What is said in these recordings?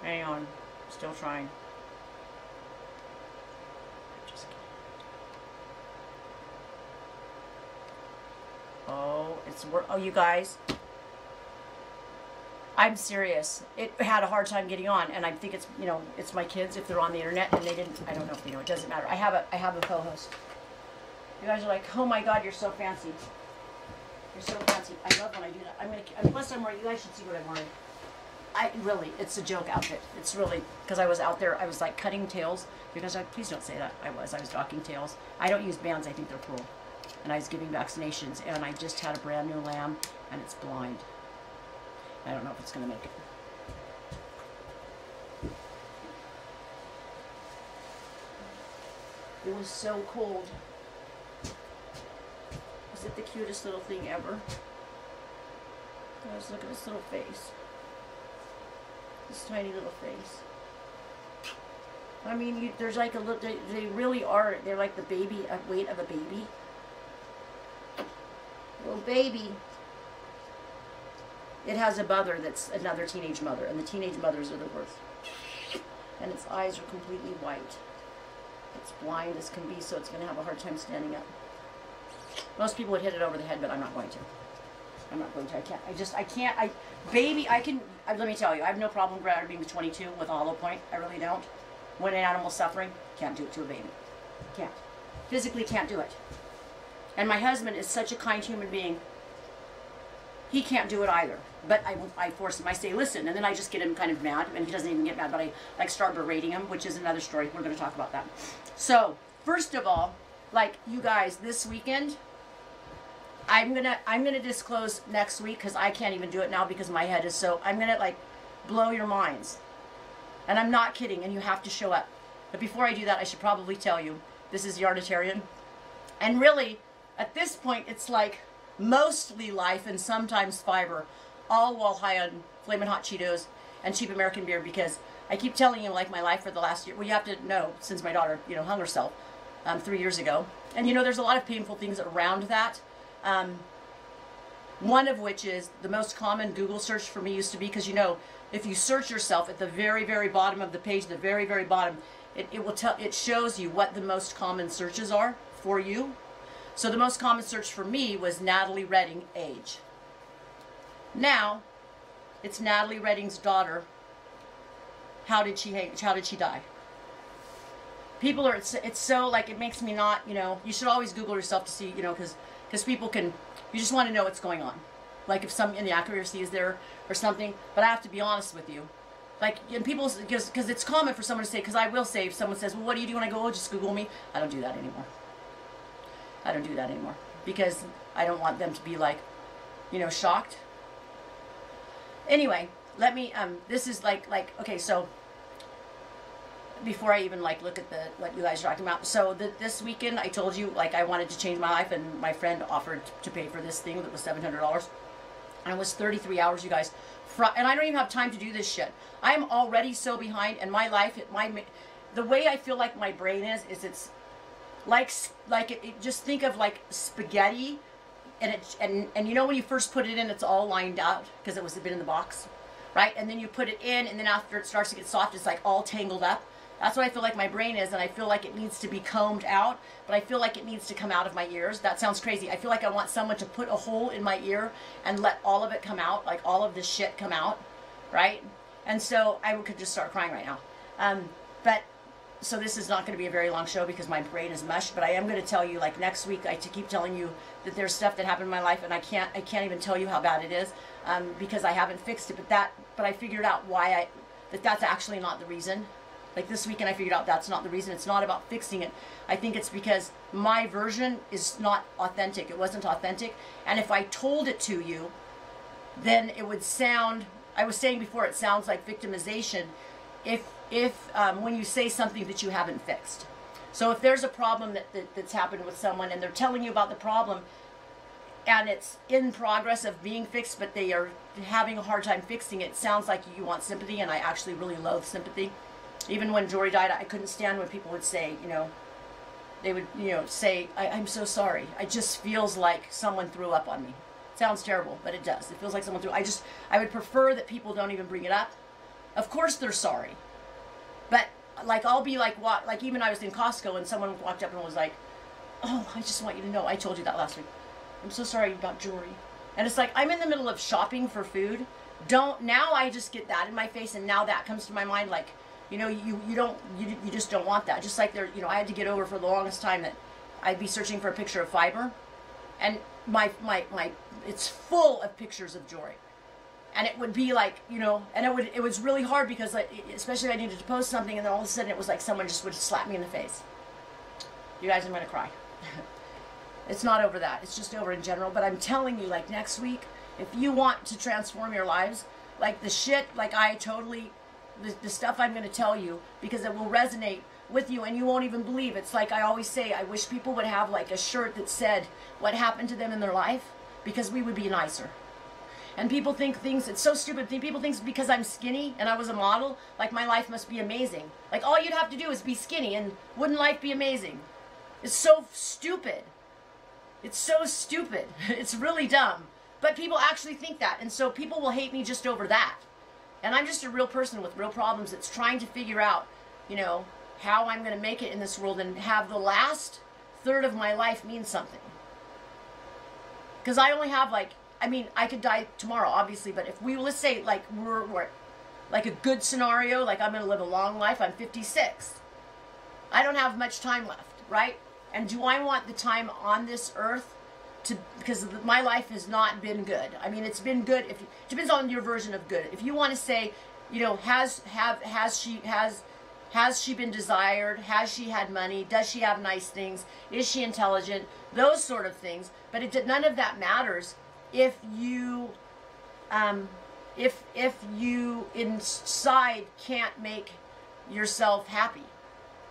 Hang on. Still trying. Oh, oh, you guys. I'm serious. It had a hard time getting on, and I think it's, you know, it's my kids if they're on the internet and they didn't. I don't know if they know. It doesn't matter. I have a co-host. You guys are like, oh my God, you're so fancy. You're so fancy. I love when I do that. Plus I'm wearing. You guys should see what I'm wearing. Really, it's a joke outfit. It's really, because I was out there. I was like cutting tails. You guys are like, please don't say that. I was docking tails. I don't use bands. I think they're cool. And I was giving vaccinations, and I just had a brand new lamb, and it's blind. I don't know if it's going to make it. It was so cold. Is it the cutest little thing ever? Guys, look at this little face. This tiny little face. I mean, there's like a little, they really are, they're like the baby, weight of a baby. Little baby. It has a mother that's another teenage mother, and the teenage mothers are the worst. And its eyes are completely white. It's blind as can be, so it's going to have a hard time standing up. Most people would hit it over the head, but I'm not going to. I'm not going to. I can't. Let me tell you, I have no problem grabbing the 22 with a hollow point. I really don't. When an animal's suffering, can't do it to a baby. Can't. Physically can't do it. And my husband is such a kind human being. He can't do it either. But I force him. I say, listen, and then I just get him kind of mad, and he doesn't even get mad, but I like start berating him, which is another story. We're going to talk about that. So, first of all, like you guys, this weekend, I'm gonna disclose next week, because I can't even do it now because my head is so, I'm gonna like blow your minds. And I'm not kidding, and you have to show up. But before I do that, I should probably tell you, this is Yarnitarian. And really, at this point, it's like mostly life and sometimes fiber, all while high on Flamin Hot Cheetos and cheap American beer, because I keep telling you, like, my life for the last year. Well, you have to know, since my daughter, you know, hung herself 3 years ago. And, you know, there's a lot of painful things around that. One of which is the most common Google search for me used to be, because, you know, if you search yourself at the very, very bottom of the page, the very, very bottom, it shows you what the most common searches are for you. So the most common search for me was Natalie Redding, age. Now, it's Natalie Redding's daughter. How did she die? People are, it's so, like, it makes me not, you know, you should always Google yourself to see, you know, because people can, you just want to know what's going on. Like if some inaccuracy is there or something. But I have to be honest with you. Like, and people, because it's common for someone to say, because I will say, if someone says, well, what do you do when I go, oh, just Google me. I don't do that anymore. I don't do that anymore. Because I don't want them to be like, you know, shocked. Anyway, let me, this is like, okay, so, before I even like look at what you guys are talking about. So this weekend I told you like I wanted to change my life, and my friend offered to pay for this thing that was $700, and it was 33 hours, you guys. And I don't even have time to do this shit. I'm already so behind, and my life, the way I feel like my brain is it's like just think of like spaghetti, and you know when you first put it in, it's all lined out because it was been in the box, right? And then you put it in, and then after it starts to get soft, it's like all tangled up. That's what I feel like my brain is, and I feel like it needs to be combed out, but I feel like it needs to come out of my ears. That sounds crazy. I feel like I want someone to put a hole in my ear and let all of it come out, like all of this shit come out, right? And so I could just start crying right now. So this is not going to be a very long show because my brain is mush, but I am going to tell you, like next week, I keep telling you that there's stuff that happened in my life, and I can't even tell you how bad it is, because I haven't fixed it, but I figured out why that's actually not the reason. Like this weekend I figured out that's not the reason. It's not about fixing it. I think it's because my version is not authentic. It wasn't authentic. And if I told it to you, then it would sound, I was saying before, it sounds like victimization if when you say something that you haven't fixed. So if there's a problem that's happened with someone and they're telling you about the problem and it's in progress of being fixed, but they are having a hard time fixing it, it sounds like you want sympathy, and I actually really loathe sympathy. Even when Jory died, I couldn't stand when people would say, you know, they would, you know, say, I'm so sorry. It just feels like someone threw up on me. It sounds terrible, but it does. It feels like someone threw. I would prefer that people don't even bring it up. Of course they're sorry. But like I'll be like what, like even I was in Costco and someone walked up and was like, "Oh, I just want you to know, I told you that last week. I'm so sorry about jewelry." And it's like I'm in the middle of shopping for food. Now I just get that in my face, and now that comes to my mind like, you know, you just don't want that. Just like there, you know, I had to get over for the longest time that I'd be searching for a picture of fiber, and my it's full of pictures of jewelry. And it would be like, you know, and it was really hard because, like, especially if I needed to post something, and then all of a sudden it was like someone just would slap me in the face. You guys, I'm gonna cry. It's not over that. It's just over in general. But I'm telling you, like, next week, if you want to transform your lives, like the shit, like the stuff I'm gonna tell you, because it will resonate with you and you won't even believe. It's like I always say, I wish people would have like a shirt that said what happened to them in their life, because we would be nicer. And people think things, it's so stupid. People think because I'm skinny and I was a model, like my life must be amazing. Like all you'd have to do is be skinny and wouldn't life be amazing? It's so stupid. It's so stupid. It's really dumb. But people actually think that. And so people will hate me just over that. And I'm just a real person with real problems that's trying to figure out, you know, how I'm going to make it in this world and have the last third of my life mean something. Because I only have like, I mean, I could die tomorrow, obviously, but if we, let's say, like, we're like a good scenario, like I'm going to live a long life, I'm 56. I don't have much time left, right? And do I want the time on this earth to, because my life has not been good. I mean, it's been good, if it depends on your version of good. If you want to say, you know, has she been desired? Has she had money? Does she have nice things? Is she intelligent? Those sort of things. But none of that matters if you inside can't make yourself happy.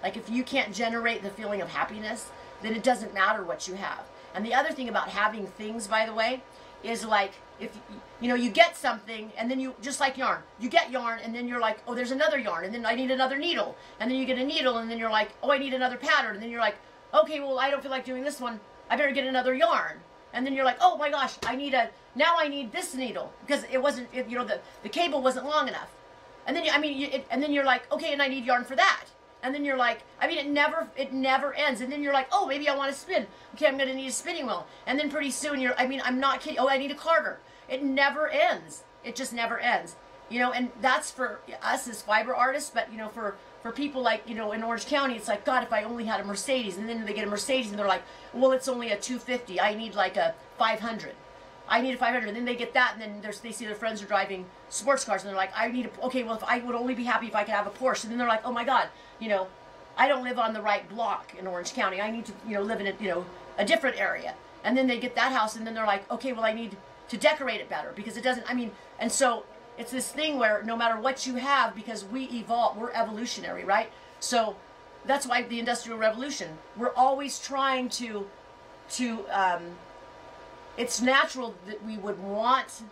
Like if you can't generate the feeling of happiness, then it doesn't matter what you have. And the other thing about having things, by the way, is like if you know you get something and then you, just like yarn, you get yarn and then you're like, oh, there's another yarn, and then I need another needle, and then you get a needle and then you're like, oh, I need another pattern, and then you're like, okay, well, I don't feel like doing this one, I better get another yarn. And then you're like, oh my gosh, now I need this needle because it wasn't, you know, the cable wasn't long enough. And then and then you're like, okay, and I need yarn for that. And then you're like, I mean, it never ends. And then you're like, oh, maybe I want to spin. Okay, I'm going to need a spinning wheel. And then pretty soon I'm not kidding. Oh, I need a carder. It never ends. It just never ends. You know, and that's for us as fiber artists, but you know, for people like, you know, in Orange County, it's like, God, if I only had a Mercedes. And then they get a Mercedes and they're like, well, it's only a 250. I need like a 500. I need a 500. And then they get that, and then they see their friends are driving sports cars, and they're like, I need okay, well, if I would only be happy if I could have a Porsche. And then they're like, oh my God, you know, I don't live on the right block in Orange County. I need to, you know, live in a different area. And then they get that house, and then they're like, okay, well, I need to decorate it better because it doesn't, I mean, and so it's this thing where no matter what you have, because we evolve, we're evolutionary, right? So that's why the Industrial Revolution, we're always trying to it's natural that we would want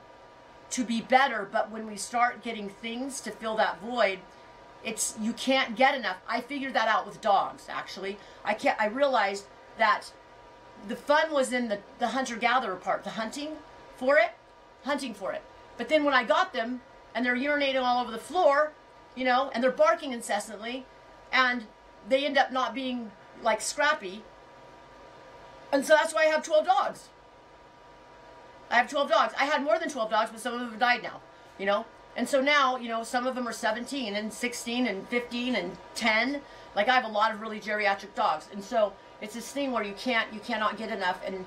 to be better, but when we start getting things to fill that void, you can't get enough. I figured that out with dogs, actually. I realized that the fun was in the hunter-gatherer part, the hunting for it. But then when I got them, and they're urinating all over the floor, you know, and they're barking incessantly, and they end up not being, like, scrappy. And so that's why I have 12 dogs. I have 12 dogs. I had more than 12 dogs, but some of them have died now, you know. And so now, you know, some of them are 17 and 16 and 15 and 10. Like, I have a lot of really geriatric dogs. And so it's this thing where you cannot get enough. And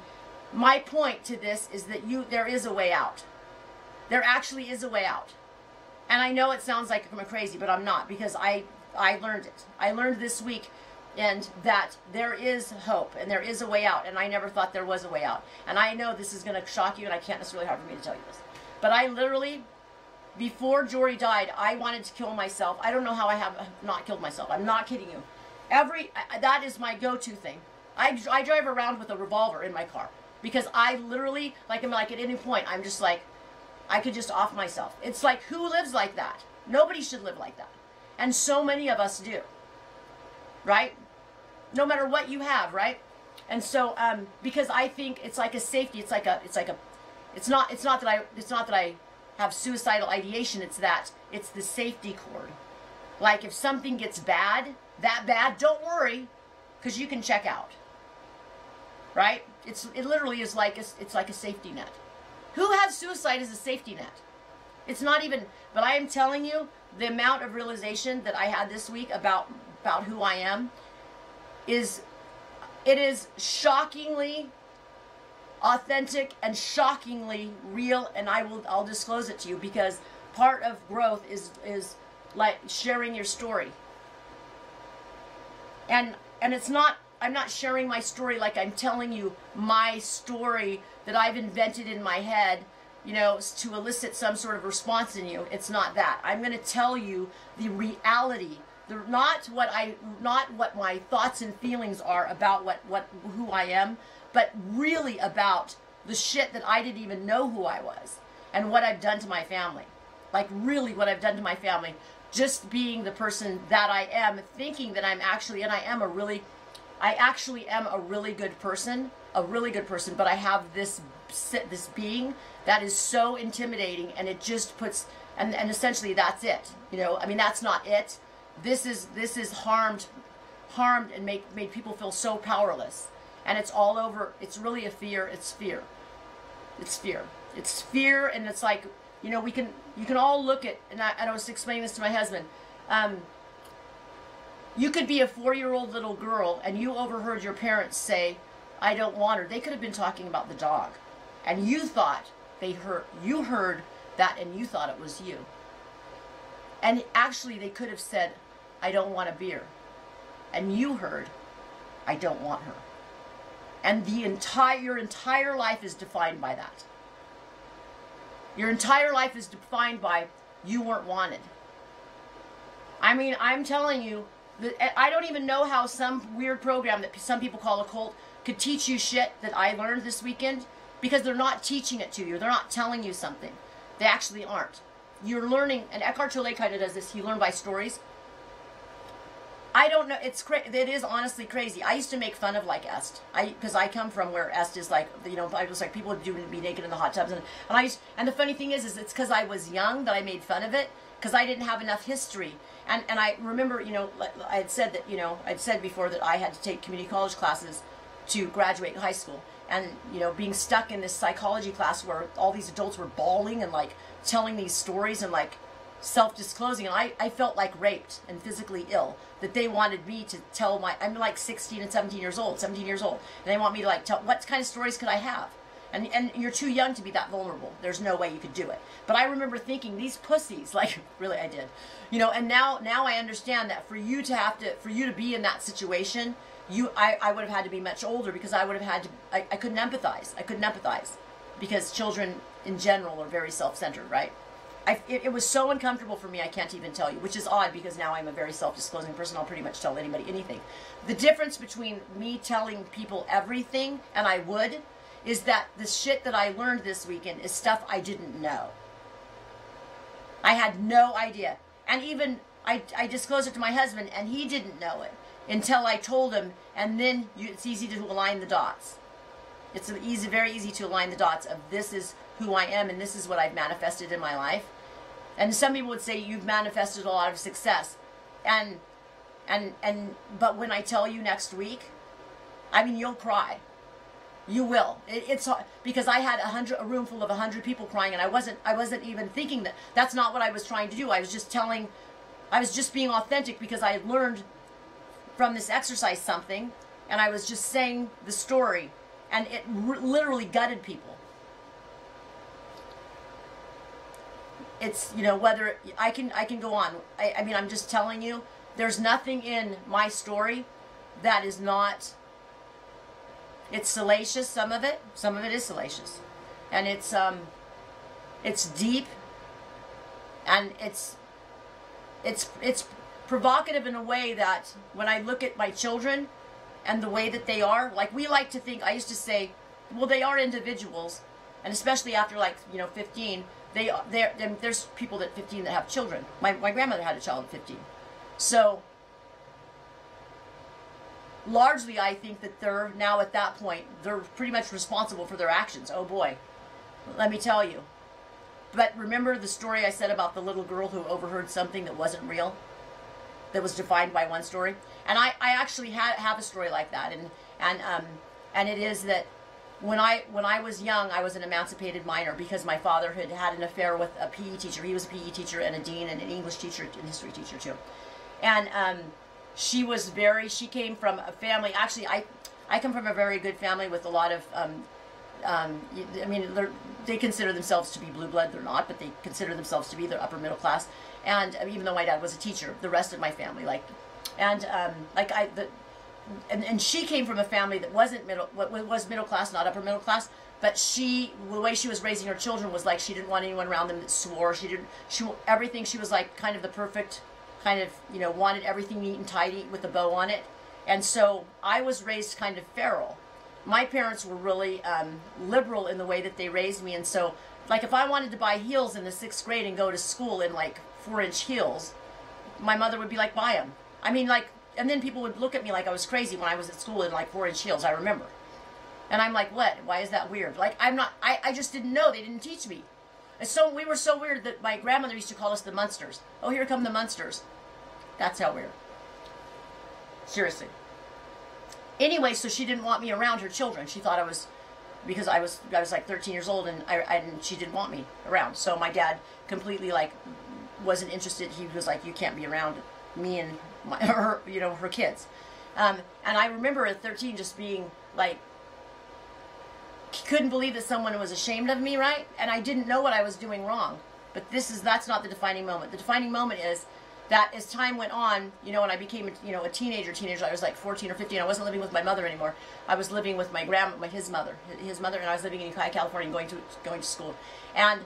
my point to this is that there is a way out. There actually is a way out. And I know it sounds like I'm crazy, but I'm not, because I learned it. I learned this week, and that there is hope and there is a way out. And I never thought there was a way out. And I know this is going to shock you, and I can't, it's really hard for me to tell you this. But I literally, before Jory died, I wanted to kill myself. I don't know how I have not killed myself. I'm not kidding you. That is my go-to thing. I drive around with a revolver in my car, because I literally, like at any point, I'm just like, I could just off myself. It's like, who lives like that? Nobody should live like that. And so many of us do. Right? No matter what you have, right? And so, because I think it's like a safety. It's not that have suicidal ideation, it's the safety cord. Like if something gets bad, that bad, don't worry, because you can check out. Right? It literally is like it's like a safety net. Who has suicide as a safety net? It's not even, but I am telling you, the amount of realization that I had this week about who I am is shockingly authentic and shockingly real, and I'll disclose it to you, because part of growth is like sharing your story. And it's not, I'm not sharing my story like I'm telling you my story that I've invented in my head, you know, to elicit some sort of response in you. It's not that. I'm going to tell you the reality, not what my thoughts and feelings are about who I am, but really about the shit that I didn't even know who I was and what I've done to my family. Like really what I've done to my family. Just being the person that I am, thinking that I'm actually, and I actually am a really good person, but I have this being that is so intimidating, and it just puts, and essentially that's it. You know, I mean, that's not it. This is harmed and made people feel so powerless. And it's all over. It's really a fear. It's fear. It's fear. It's fear. And it's like, you know, you can all look at, and I was explaining this to my husband. You could be a 4-year-old little girl and you overheard your parents say, I don't want her. They could have been talking about the dog. And you thought you heard that, and you thought it was you. And actually they could have said, I don't want a beer. And you heard, I don't want her. And your entire life is defined by that. Your entire life is defined by you weren't wanted. I mean, I'm telling you, I don't even know how some weird program that some people call a cult could teach you shit that I learned this weekend, because they're not teaching it to you. They're not telling you something. They actually aren't. You're learning, and Eckhart Tolle kind of does this. He learned by stories. I don't know. It is honestly crazy. I used to make fun of like Est, because I come from where Est is like, you know, I was like, people would be naked in the hot tubs, and the funny thing is it's because I was young that I made fun of it, because I didn't have enough history. And I remember, you know, I had said that, you know, I'd said before that I had to take community college classes to graduate high school, and you know, being stuck in this psychology class where all these adults were bawling and like telling these stories and like self-disclosing, and I felt like raped and physically ill, that they wanted me to tell I'm like 16 and 17 years old, and they want me to like tell, what kind of stories could I have? And you're too young to be that vulnerable. There's no way you could do it. But I remember thinking, these pussies, like, really I did. You know, and now I understand that for you to be in that situation, I would have had to be much older, because I would have had to, I couldn't empathize. I couldn't empathize, because children in general are very self-centered, right? It was so uncomfortable for me, I can't even tell you, which is odd, because now I'm a very self-disclosing person. I'll pretty much tell anybody anything. The difference between me telling people everything, and I would, is that the shit that I learned this weekend is stuff I didn't know. I had no idea. And even, I disclosed it to my husband, and he didn't know it until I told him, and then it's easy to align the dots. It's very easy to align the dots of this is who I am, and this is what I've manifested in my life. And some people would say you've manifested a lot of success. But when I tell you next week, I mean, you'll cry. You will. It's because I had a room full of 100 people crying, and I wasn't even thinking that. That's not what I was trying to do. I was just being authentic, because I had learned from this exercise something, and I was just saying the story, and it literally gutted people. It's, you know, whether I can go on. I mean, I'm just telling you, there's nothing in my story that is not. It's salacious, some of it is salacious, and it's deep, and it's provocative in a way that when I look at my children and the way that they are, like, we like to think, I used to say, well, they are individuals, and especially after, like, you know, 15, there's people at 15 that have children. My grandmother had a child at 15, so largely, I think that they're now at that point, they're pretty much responsible for their actions. Oh boy, let me tell you, But remember the story I said about the little girl who overheard something that wasn't real, that was defined by one story? And I actually have a story like that, and it is that when I was young, I was an emancipated minor because my father had an affair with a PE teacher. He was a PE teacher and a dean and an English teacher and history teacher too. And she came from a family, actually I come from a very good family with a lot of, I mean, they consider themselves to be blue blood. They're not, but they consider themselves to be the upper middle class. And even though my dad was a teacher, the rest of my family, and she came from a family that was middle class, not upper middle class. But the way she was raising her children was like she didn't want anyone around them that swore. She was like kind of the perfect kind of, wanted everything neat and tidy with a bow on it. And so I was raised kind of feral. My parents were really liberal in the way that they raised me. And so, like, if I wanted to buy heels in the 6th grade and go to school in, like, 4-inch heels, my mother would be like, buy them. I mean, like, and then people would look at me like I was crazy when I was at school in, like, 4-inch heels, I remember. And I'm like, what? Why is that weird? Like, I just didn't know. They didn't teach me. And so we were so weird that my grandmother used to call us the Munsters. Oh, here come the Munsters. That's how weird. Seriously. Anyway, so she didn't want me around her children. She thought because I was like 13 years old, and she didn't want me around. So my dad completely, like, wasn't interested. He was like, you can't be around me and her kids. And I remember at 13 just being like, couldn't believe that someone was ashamed of me, right? And I didn't know what I was doing wrong. But that's not the defining moment. The defining moment is that as time went on, and I became, a teenager, I was like 14 or 15. I wasn't living with my mother anymore. I was living with my his mother, and I was living in Ukiah, California, and going to school. And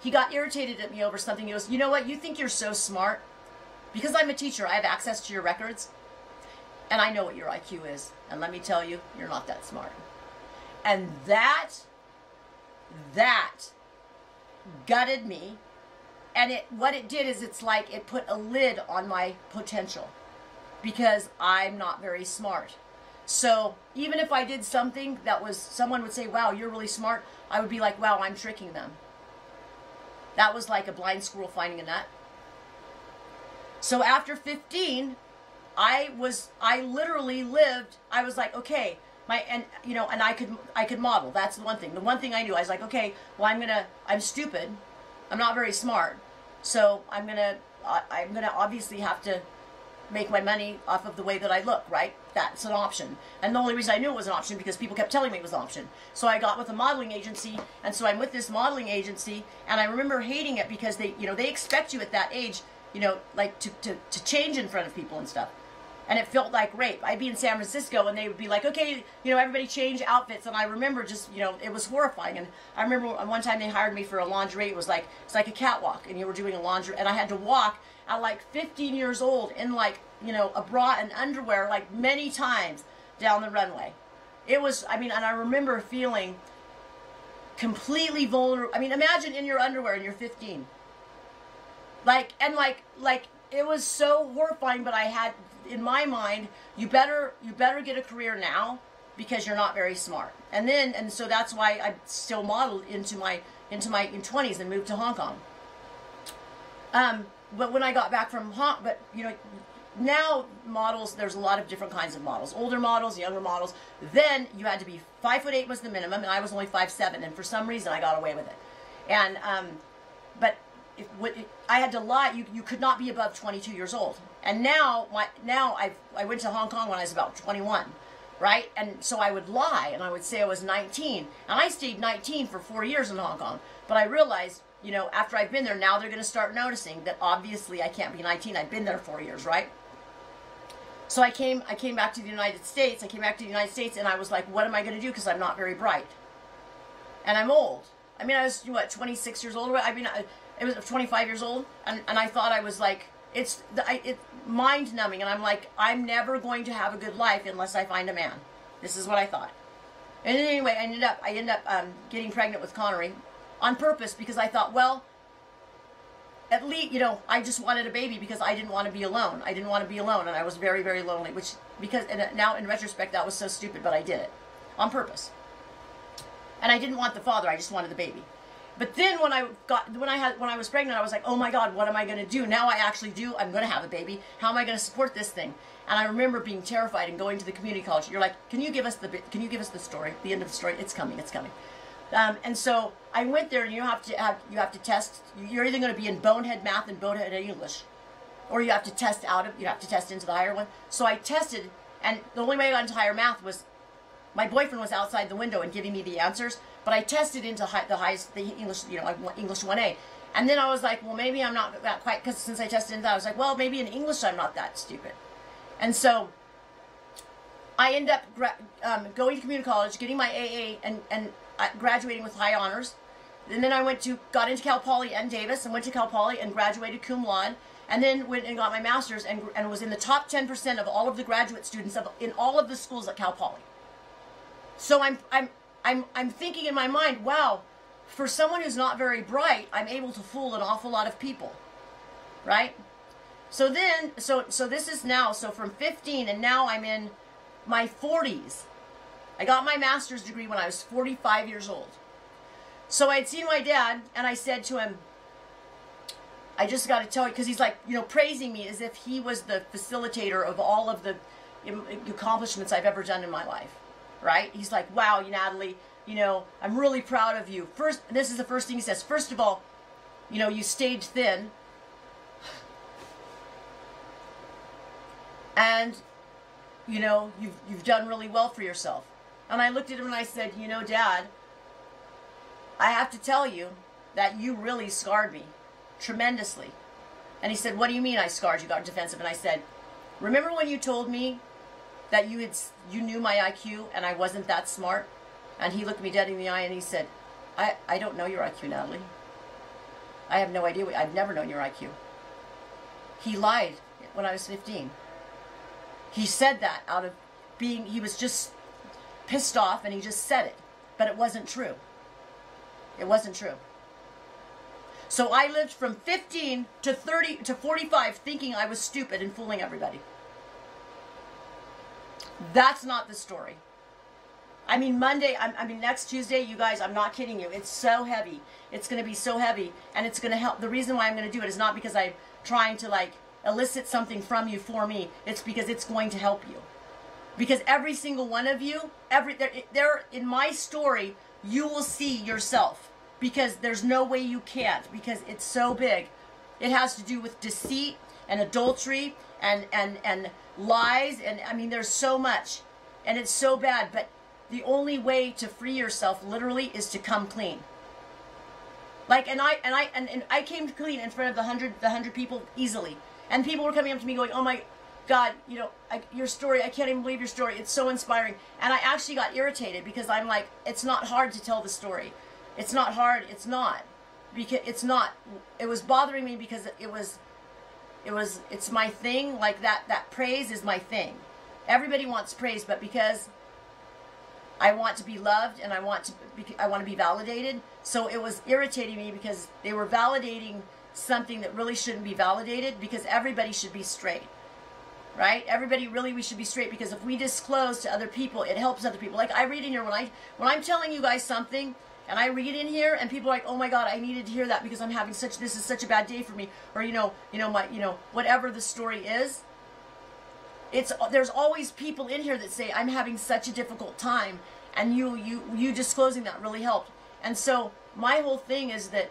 he got irritated at me over something. He goes, you know what? You think you're so smart? Because I'm a teacher, I have access to your records, and I know what your IQ is. And let me tell you, you're not that smart. And that gutted me. And what it did is it's like it put a lid on my potential because I'm not very smart. So even if I did something someone would say, wow, you're really smart, I would be like, wow, I'm tricking them. That was like a blind squirrel finding a nut. So after 15, I literally lived, I was like, okay, and I could model. That's the one thing. The one thing I knew, I was like, okay, well, I'm stupid. I'm not very smart. So I'm gonna obviously have to make my money off of the way that I look, right? That's an option. And the only reason I knew it was an option because people kept telling me it was an option. So I got with a modeling agency, and so I'm with this modeling agency, and I remember hating it because they expect you at that age, like to change in front of people and stuff. And it felt like rape. I'd be in San Francisco, and they would be like, okay, everybody change outfits. And I remember just, it was horrifying. And I remember one time they hired me for a lingerie. It's like a catwalk, and you were doing a lingerie. And I had to walk at like 15 years old in like, a bra and underwear, like many times down the runway. It was, and I remember feeling completely vulnerable. Imagine in your underwear and you're 15. It was so horrifying, but I had, in my mind, you better get a career now because you're not very smart. And so that's why I still modeled into my 20s and moved to Hong Kong. But when I got back from now models, there's a lot of different kinds of models. Older models, younger models. Then you had to be 5'8" was the minimum, and I was only 5'7", and for some reason I got away with it. And but I had to lie. You could not be above 22 years old. And now I went to Hong Kong when I was about 21, right? And so I would lie, and I would say I was 19. And I stayed 19 for 4 years in Hong Kong. But I realized, after I've been there, now they're going to start noticing that obviously I can't be 19. I've been there 4 years, right? So I came back to the United States. And I was like, what am I going to do? Because I'm not very bright. And I'm old. I was, 26 years old? It was 25 years old. And I thought I was like, it's mind-numbing. And I'm like, I'm never going to have a good life unless I find a man. This is what I thought. And anyway, I ended up getting pregnant with Connery on purpose because I thought, well, at least, I just wanted a baby because I didn't want to be alone. And I was very, very lonely, and now in retrospect, that was so stupid, but I did it on purpose. And I didn't want the father, I just wanted the baby. But then when I was pregnant, I was like, oh my God, what am I going to do? Now I actually do. I'm going to have a baby. How am I going to support this thing? And I remember being terrified and going to the community college. You're like, can you give us the story, the end of the story? It's coming. It's coming. And so I went there, and you have to test. You're either going to be in bonehead math and bonehead English, or you have to test into the higher one. So I tested, and the only way I got into higher math was my boyfriend was outside the window and giving me the answers. But I tested into the English, English 1A. And then I was like, well, maybe I'm not that quite, because since I tested into that, I was like, well, maybe in English I'm not that stupid. And so I end up going to community college, getting my AA, and graduating with high honors. And then I got into Cal Poly and Davis, and went to Cal Poly and graduated cum laude. And then went and got my master's, and was in the top 10% of all of the graduate students in all of the schools at Cal Poly. So I'm thinking in my mind, wow, for someone who's not very bright, I'm able to fool an awful lot of people, right? So then, so this is now, so from 15, and now I'm in my 40s. I got my master's degree when I was 45 years old. So I had seen my dad, and I said to him, I just got to tell you, because he's like, praising me as if he was the facilitator of all of the accomplishments I've ever done in my life. Right? He's like, wow, Natalie, I'm really proud of you. First, this is the first thing he says. First of all, you stayed thin. And, you've done really well for yourself. And I looked at him and I said, Dad, I have to tell you that you really scarred me tremendously. And he said, what do you mean I scarred you? Got defensive. And I said, remember when you told me that you knew my IQ and I wasn't that smart? And he looked me dead in the eye and he said, I don't know your IQ, Natalie. I have no idea. I've never known your IQ. He lied when I was 15. He said that out of he was just pissed off, and he just said it. But it wasn't true. It wasn't true. So I lived from 15 to 30 to 45 thinking I was stupid and fooling everybody. That's not the story. I mean, next Tuesday, you guys, I'm not kidding you. It's so heavy. It's going to be so heavy, and it's going to help. The reason why I'm going to do it is not because I'm trying to, elicit something from you for me. It's because it's going to help you. Because every single one of you, there in my story, you will see yourself. Because there's no way you can't. Because it's so big. It has to do with deceit and adultery and lies, and there's so much, and it's so bad. But the only way to free yourself literally is to come clean. And I came clean in front of the 100 people easily, and people were coming up to me going, oh my God, your story, I can't even believe your story, it's so inspiring. And I actually got irritated, because I'm like, it's not hard to tell the story. It's not hard. It's not, because it's not. It was bothering me because it's my thing. Like that praise is my thing. Everybody wants praise, but because I want to be loved and I want to be validated. So it was irritating me because they were validating something that really shouldn't be validated, because everybody should be straight. Right? We should be straight, because if we disclose to other people, it helps other people. Like I read in here when I'm telling you guys something, and I read in here, and people are like, oh my God, I needed to hear that because I'm having this is such a bad day for me, or whatever the story is. There's always people in here that say, I'm having such a difficult time, and you disclosing that really helped. And so my whole thing is that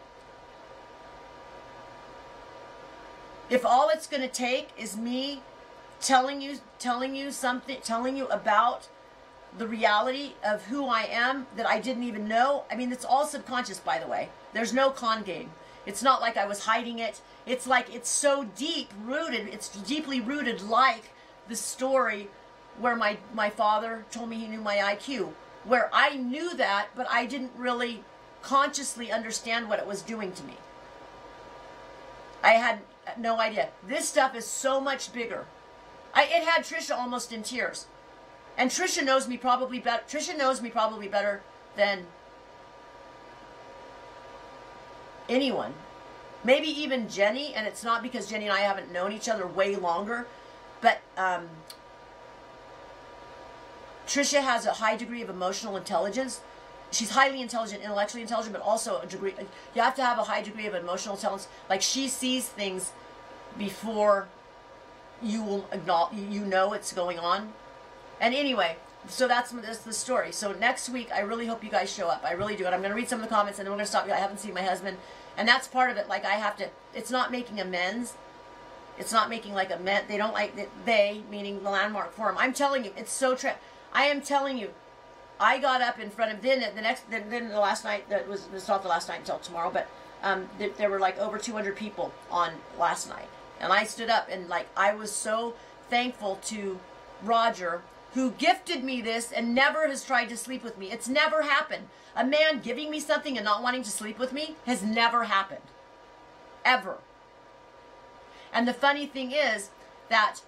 if all it's going to take is me telling you something, telling you about the reality of who I am that I didn't even know. It's all subconscious, by the way. There's no con game. It's not like I was hiding it. It's like it's so deep rooted. It's deeply rooted, like the story where my father told me he knew my IQ, where I knew that, but I didn't really consciously understand what it was doing to me. I had no idea. This stuff is so much bigger. It had Trisha almost in tears. And Trisha knows me probably better. Trisha knows me probably better than anyone. Maybe even Jenny, and it's not because Jenny and I haven't known each other way longer, but Trisha has a high degree of emotional intelligence, she's highly intelligent, intellectually intelligent, but also a degree. You have to have a high degree of emotional intelligence. Like, she sees things before you will acknowledge, you know it's going on. And anyway, so that's the story. So next week, I really hope you guys show up. I really do. And I'm going to read some of the comments, and then we're going to stop. I haven't seen my husband. And that's part of it. Like, I have to, it's not making amends. It's not making like amends. They don't like it. They, meaning the Landmark Forum. I'm telling you, it's so I am telling you, I got up in front of, then the last night, that was not the last night until tomorrow, but there were like over 200 people on last night. And I stood up and like, I was so thankful to Roger, who gifted me this and never has tried to sleep with me. It's never happened. A man giving me something and not wanting to sleep with me has never happened. Ever. And the funny thing is that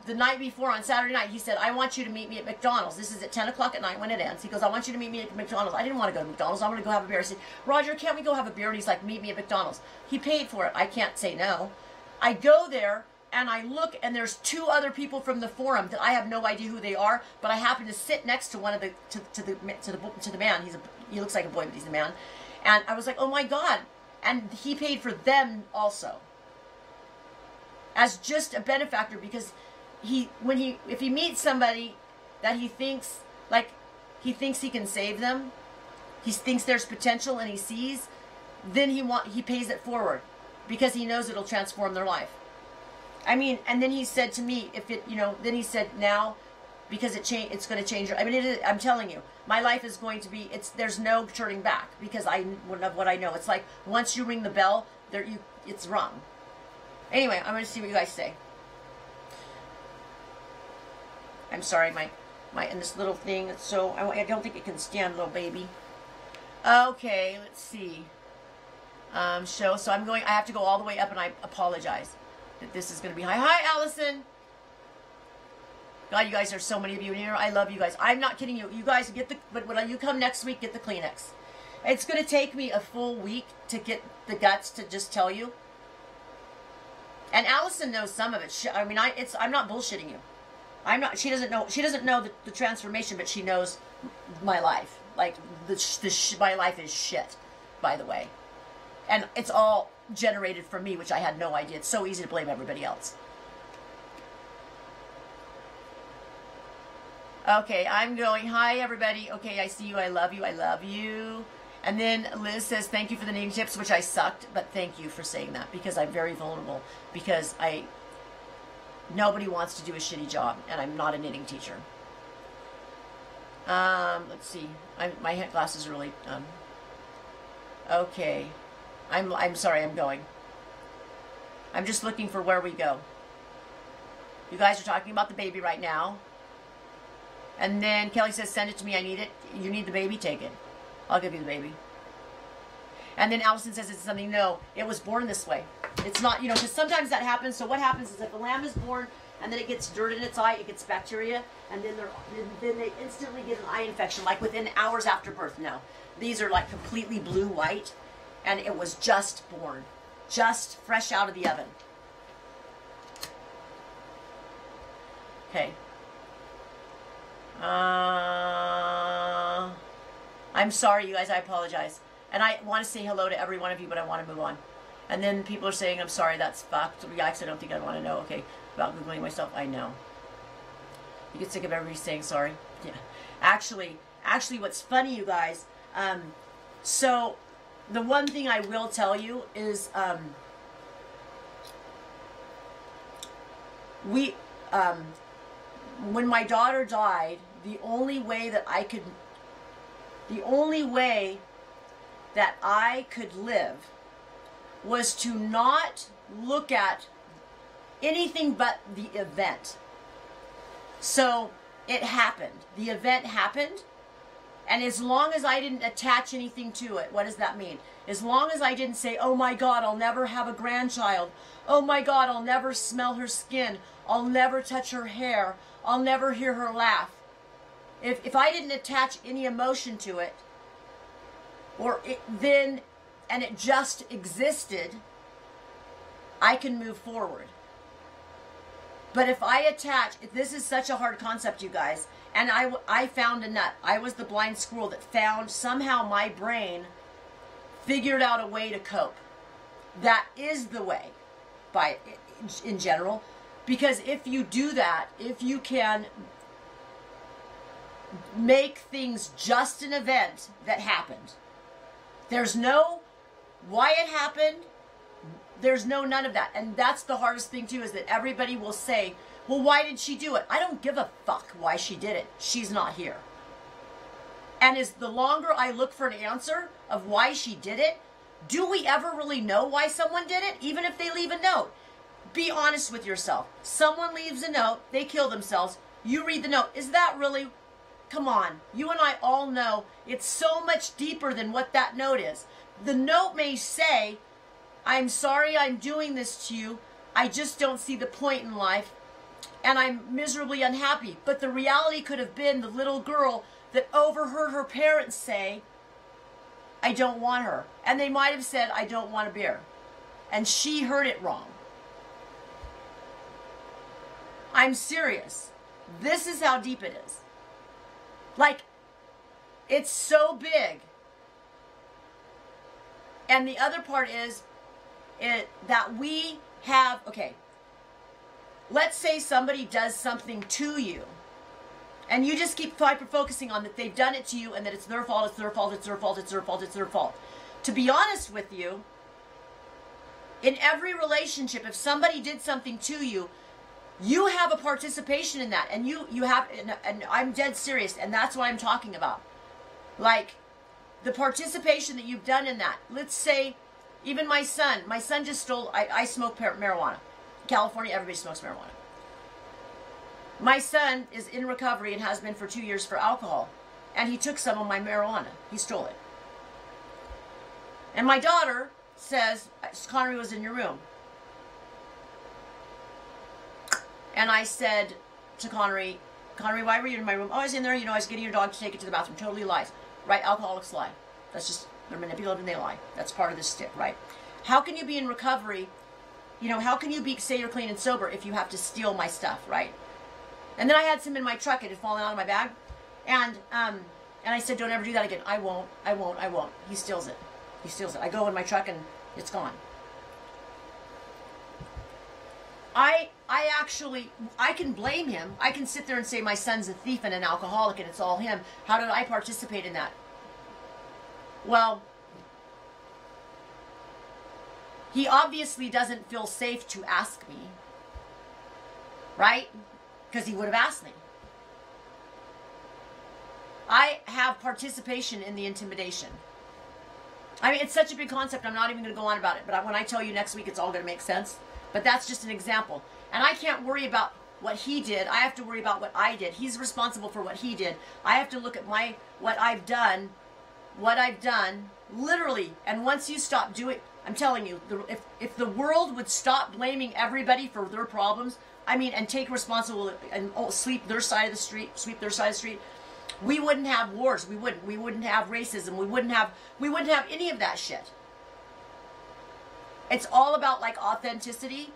the night before, on Saturday night, he said, I want you to meet me at McDonald's. This is at 10 o'clock at night when it ends. He goes, I want you to meet me at McDonald's. I didn't want to go to McDonald's. I want to go have a beer. I said, Roger, can't we go have a beer? And he's like, meet me at McDonald's. He paid for it. I can't say no. I go there, and I look, and there's 2 other people from the forum that I have no idea who they are, but I happen to sit next to one of the to the man. He looks like a boy, but he's a man. And I was like, oh my God! And he paid for them also, as just a benefactor, because if he meets somebody that he thinks he can save them, he thinks there's potential, and he sees, then he pays it forward, because he knows it'll transform their life. I mean, and then he said to me, then he said, now, because it's going to change your, I mean, I'm telling you, my life is going to be, there's no turning back, because of what I know. It's like, once you ring the bell, it's rung. Anyway, I'm going to see what you guys say. I'm sorry, and this little thing, it's so, I don't think it can stand, little baby. Okay, let's see. So I have to go all the way up, and I apologize that this is going to be high. Hi, Allison. God, you guys, there's so many of you in here. I love you guys. I'm not kidding you. You guys but when you come next week, get the Kleenex. It's going to take me a full week to get the guts to just tell you. And Allison knows some of it. I'm not bullshitting you. She doesn't know the transformation, but she knows my life. Like, my life is shit, by the way. And it's all generated from me, which I had no idea. It's so easy to blame everybody else. Okay, I'm going, hi, everybody. Okay, I see you. I love you. I love you. And then Liz says, thank you for the knitting tips, which I sucked, but thank you for saying that, because I'm very vulnerable, because nobody wants to do a shitty job, and I'm not a knitting teacher. Let's see. My glasses are really done. Okay. I'm sorry, I'm going. I'm just looking for where we go. You guys are talking about the baby right now. And then Kelly says, send it to me, I need it. You need the baby, take it. I'll give you the baby. And then Allison says it's something, no, it was born this way. It's not, because sometimes that happens. So what happens is if a lamb is born and then it gets dirt in its eye, it gets bacteria, and then they instantly get an eye infection, like within hours after birth. No, these are like completely blue-white, and it was just born, just fresh out of the oven. Okay. I'm sorry, you guys. I apologize. And I want to say hello to every one of you, but I want to move on. And then people are saying, I'm sorry, that's fucked. Reacts, I don't think I want to know. Okay, about Googling myself, I know. You get sick of everybody saying sorry? Yeah. Actually, what's funny, you guys, so the one thing I will tell you is, when my daughter died, the only way that I could live was to not look at anything but the event. So it happened. The event happened. And as long as I didn't attach anything to it, what does that mean? As long as I didn't say, oh my God, I'll never have a grandchild. Oh my God, I'll never smell her skin. I'll never touch her hair. I'll never hear her laugh. If I didn't attach any emotion to it, and it just existed, I can move forward. But if I attach, this is such a hard concept, you guys. And I found a nut. I was the blind squirrel that found somehow my brain figured out a way to cope. That is the way, in general. Because if you do that, if you can make things just an event that happened, there's no why it happened, there's no none of that. And that's the hardest thing too, is that everybody will say, well, why did she do it? I don't give a fuck why she did it. She's not here. And as the longer I look for an answer of why she did it, do we ever really know why someone did it? Even if they leave a note. Be honest with yourself. Someone leaves a note, they kill themselves, you read the note. Is that really? Come on. You and I all know it's so much deeper than what that note is. The note may say, I'm sorry I'm doing this to you. I just don't see the point in life. And I'm miserably unhappy. But the reality could have been the little girl that overheard her parents say, I don't want her. And they might have said, I don't want a beer. And she heard it wrong. I'm serious. This is how deep it is. Like, it's so big. And the other part is that we have, okay, let's say somebody does something to you, and you just keep hyper-focusing on that they've done it to you and that it's their fault, it's their fault, it's their fault, it's their fault, it's their fault. To be honest with you, in every relationship, if somebody did something to you, you have a participation in that. And you have, and I'm dead serious, and that's what I'm talking about. Like, the participation that you've done in that. Let's say, even my son just stole, I smoke marijuana. California, everybody smokes marijuana. My son is in recovery and has been for 2 years for alcohol. And he took some of my marijuana. He stole it. And my daughter says, Connery was in your room. And I said to Connery, why were you in my room? Oh, I was in there, I was getting your dog to take it to the bathroom. Totally lies. Right? Alcoholics lie. That's just, they're manipulative and they lie. That's part of this stick, right? How can you be in recovery? How can you say you're clean and sober if you have to steal my stuff, right? And then I had some in my truck. It had fallen out of my bag. And I said, don't ever do that again. I won't. He steals it. I go in my truck and it's gone. I can blame him. I can sit there and say my son's a thief and an alcoholic and it's all him. How did I participate in that? Well, he obviously doesn't feel safe to ask me, right? Because he would have asked me. I have participation in the intimidation. I mean, it's such a big concept, I'm not even going to go on about it. But when I tell you next week, it's all going to make sense. But that's just an example. And I can't worry about what he did. I have to worry about what I did. He's responsible for what he did. I have to look at what I've done, literally. And once you stop doing, I'm telling you, if the world would stop blaming everybody for their problems, and take responsibility and sweep their side of the street, we wouldn't have wars. We wouldn't have racism. We wouldn't have any of that shit. It's all about authenticity,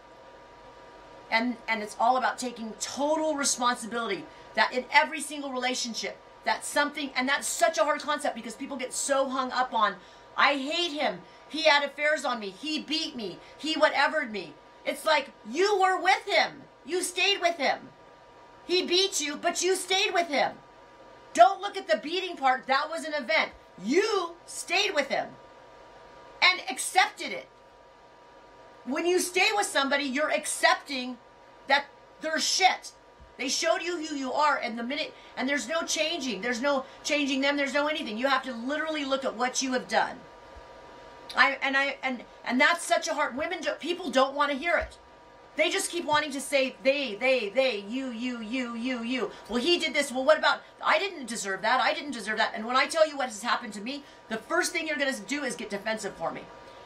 and it's all about taking total responsibility. That in every single relationship, that's something, and that's such a hard concept because people get so hung up on, I hate him. He had affairs on me. He beat me. He whatevered me. It's like, you were with him. You stayed with him. He beat you, but you stayed with him. Don't look at the beating part. That was an event. You stayed with him and accepted it. When you stay with somebody, you're accepting that they're shit. They showed you who you are, and and there's no changing. There's no changing them. There's no anything. You have to literally look at what you have done. And that's such a hard. People don't want to hear it. They just keep wanting to say they, you. Well, he did this. Well, what about, I didn't deserve that. I didn't deserve that. And when I tell you what has happened to me, the first thing you're going to do is get defensive for me.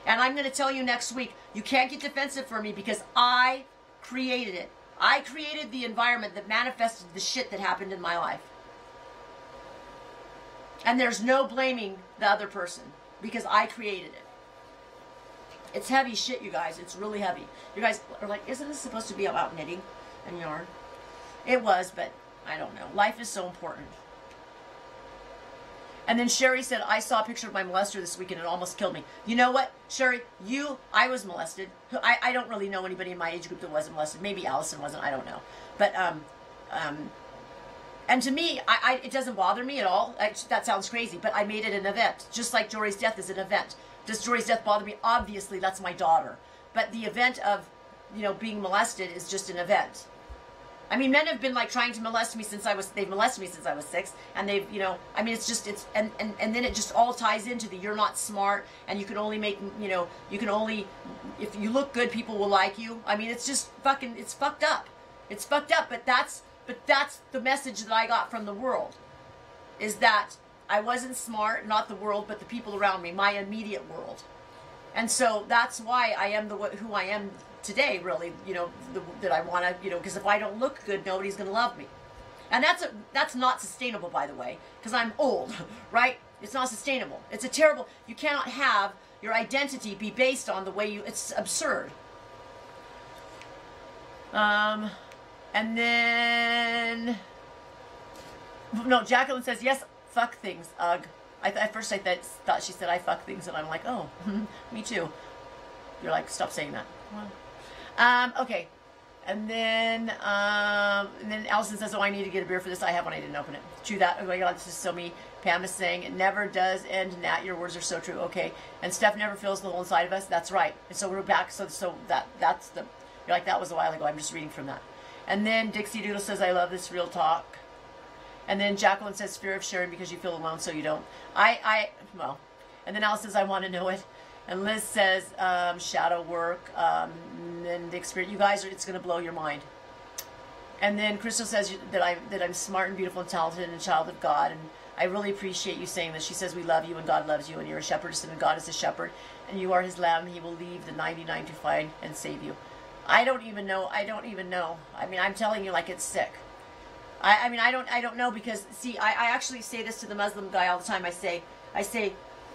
And I'm going to tell you next week, you can't get defensive for me because I created it. I created the environment that manifested the shit that happened in my life. And there's no blaming the other person because I created it. It's heavy shit, you guys. It's really heavy. You guys are like, isn't this supposed to be about knitting and yarn. It was, but I don't know. Life is so important. And then Sherry said, I saw a picture of my molester this weekend and it almost killed me. You know what, Sherry? I was molested. I don't really know anybody in my age group that wasn't molested. Maybe Allison wasn't. I don't know. But, and to me, it doesn't bother me at all. That sounds crazy, but I made it an event. Just like Jory's death is an event. Does Jory's death bother me? Obviously, that's my daughter. But the event of, being molested is just an event. I mean, men have been like trying to molest me they've molested me since I was 6, and they've, I mean, and then it just all ties into the you're not smart, and you can only make, if you look good, people will like you. I mean, it's just it's fucked up. It's fucked up, but that's the message that I got from the world, is that I wasn't smart, not the world, but the people around me, my immediate world. And so that's why I am who I am today, really, that I want to, because if I don't look good, nobody's going to love me. And that's not sustainable, by the way, because I'm old, right? It's not sustainable. It's a terrible, you cannot have your identity be based on the way it's absurd. And then, no, Jacqueline says, yes, fuck things, ugh. At first I thought she said I fuck things, and I'm like, oh, me too. You're like, stop saying that. Okay, and then Allison says, oh, I need to get a beer for this. I have one. I didn't open it. True that. Oh my God, this is so me. Pam is saying, it never does end, Nat. Your words are so true. Okay, and Steph never fills the hole inside of us. That's right. And so we're back. So that's the. You're like, that was a while ago. I'm just reading from that. And then Dixie Doodle says, I love this real talk. And then Jacqueline says, fear of sharing because you feel alone, so you don't. Well. And then Alice says, I want to know it. And Liz says, shadow work, and the experience. You guys, it's going to blow your mind. And then Crystal says that I'm smart and beautiful and talented and a child of God. And I really appreciate you saying this. She says, we love you and God loves you and you're a shepherdess and God is a shepherd. And you are his lamb. He will leave the 99 to find and save you. I don't even know. I mean, I'm telling you like it's sick. I mean, I don't know, because, see, I actually say this to the Muslim guy all the time. I say,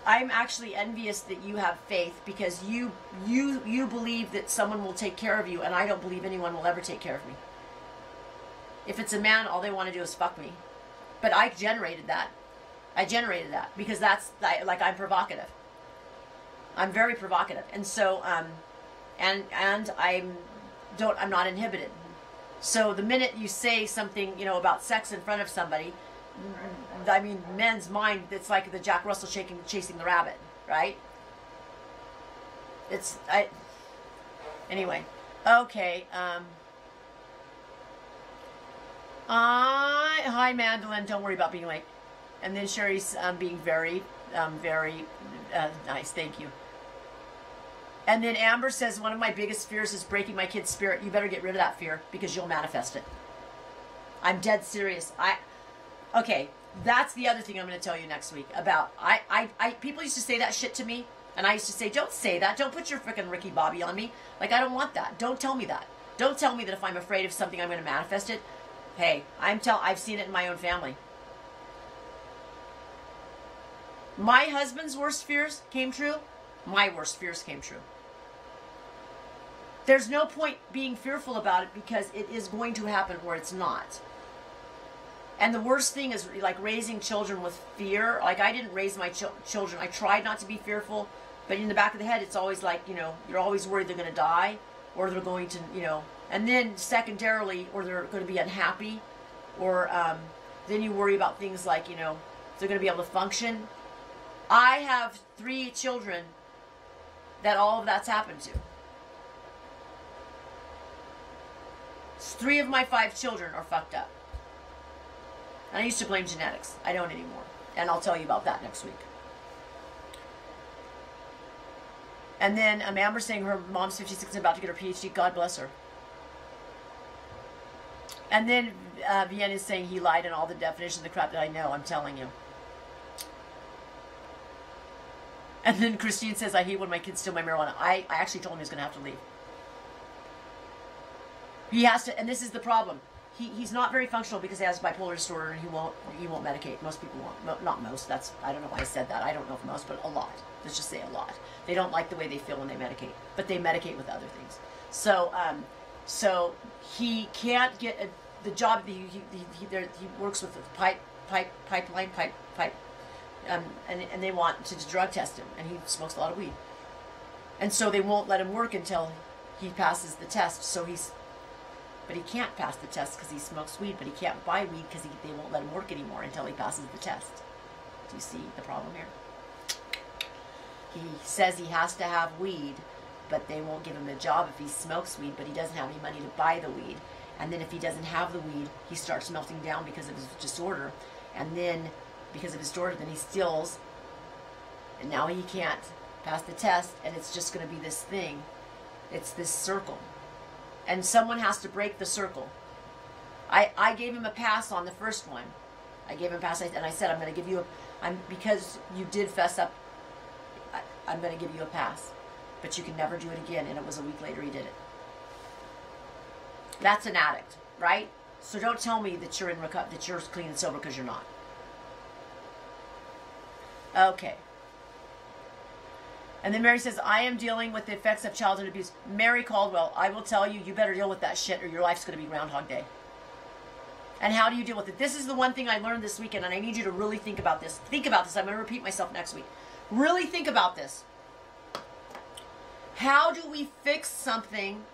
I'm actually envious that you have faith, because you believe that someone will take care of you, and I don't believe anyone will ever take care of me. If it's a man, all they want to do is fuck me. But I generated that. Because that's, like, I'm provocative. I'm very provocative. And so, and I'm not inhibited. So the minute you say something, about sex in front of somebody, I mean, men's mind, it's like the Jack Russell chasing the rabbit, right? Anyway, okay. Hi, Mandolin, don't worry about being late. And then Sherry's being very nice, thank you. And then Amber says, one of my biggest fears is breaking my kid's spirit. You better get rid of that fear, because you'll manifest it. I'm dead serious. Okay, that's the other thing I'm going to tell you next week about. People used to say that shit to me, and I used to say, don't say that. Don't put your frickin' Ricky Bobby on me. Like, I don't want that. Don't tell me that. Don't tell me that if I'm afraid of something, I'm going to manifest it. Hey, I've seen it in my own family. My husband's worst fears came true. My worst fears came true. There's no point being fearful about it, because it is going to happen or it's not. And the worst thing is, like, raising children with fear. Like, I didn't raise my children. I tried not to be fearful, but in the back of the head, it's always like, you're always worried they're going to die, or they're going to, and then secondarily, or they're going to be unhappy, or then you worry about things like, if they're going to be able to function. I have 3 children that all of that's happened to. 3 of my 5 children are fucked up. And I used to blame genetics. I don't anymore. And I'll tell you about that next week. And then Amber saying her mom's 56 and about to get her PhD. God bless her. And then Vienna is saying he lied in all the definitions of the crap that I know. I'm telling you. And then Christine says, I hate when my kids steal my marijuana. I actually told him he was going to have to leave. He has to, and this is the problem. He's not very functional because he has bipolar disorder, and he won't medicate. Most people won't. Not most. I don't know why I said that. I don't know if most, but a lot. Let's just say a lot. They don't like the way they feel when they medicate, but they medicate with other things. So So he can't get the job. He works with the pipeline, and they want to drug test him, and he smokes a lot of weed, and so they won't let him work until he passes the test. But he can't pass the test because he smokes weed, but he can't buy weed because they won't let him work anymore until he passes the test. Do you see the problem here? He says he has to have weed, but they won't give him a job if he smokes weed, but he doesn't have any money to buy the weed. And then if he doesn't have the weed, he starts melting down because of his disorder. And then, because of his disorder, then he steals. And now he can't pass the test, and it's just going to be this thing. It's this circle. And someone has to break the circle. I gave him a pass on the first one. I gave him a pass, and I said, I'm going to give you because you did fess up, I'm going to give you a pass. But you can never do it again. And it was a week later he did it. That's an addict, right? So don't tell me that you're that you're clean and sober, because you're not. Okay. And then Mary says, I am dealing with the effects of childhood abuse. Mary Caldwell, I will tell you, you better deal with that shit or your life's going to be Groundhog Day. And how do you deal with it? This is the one thing I learned this weekend, and I need you to really think about this. Think about this. I'm going to repeat myself next week. Really think about this. How do we fix something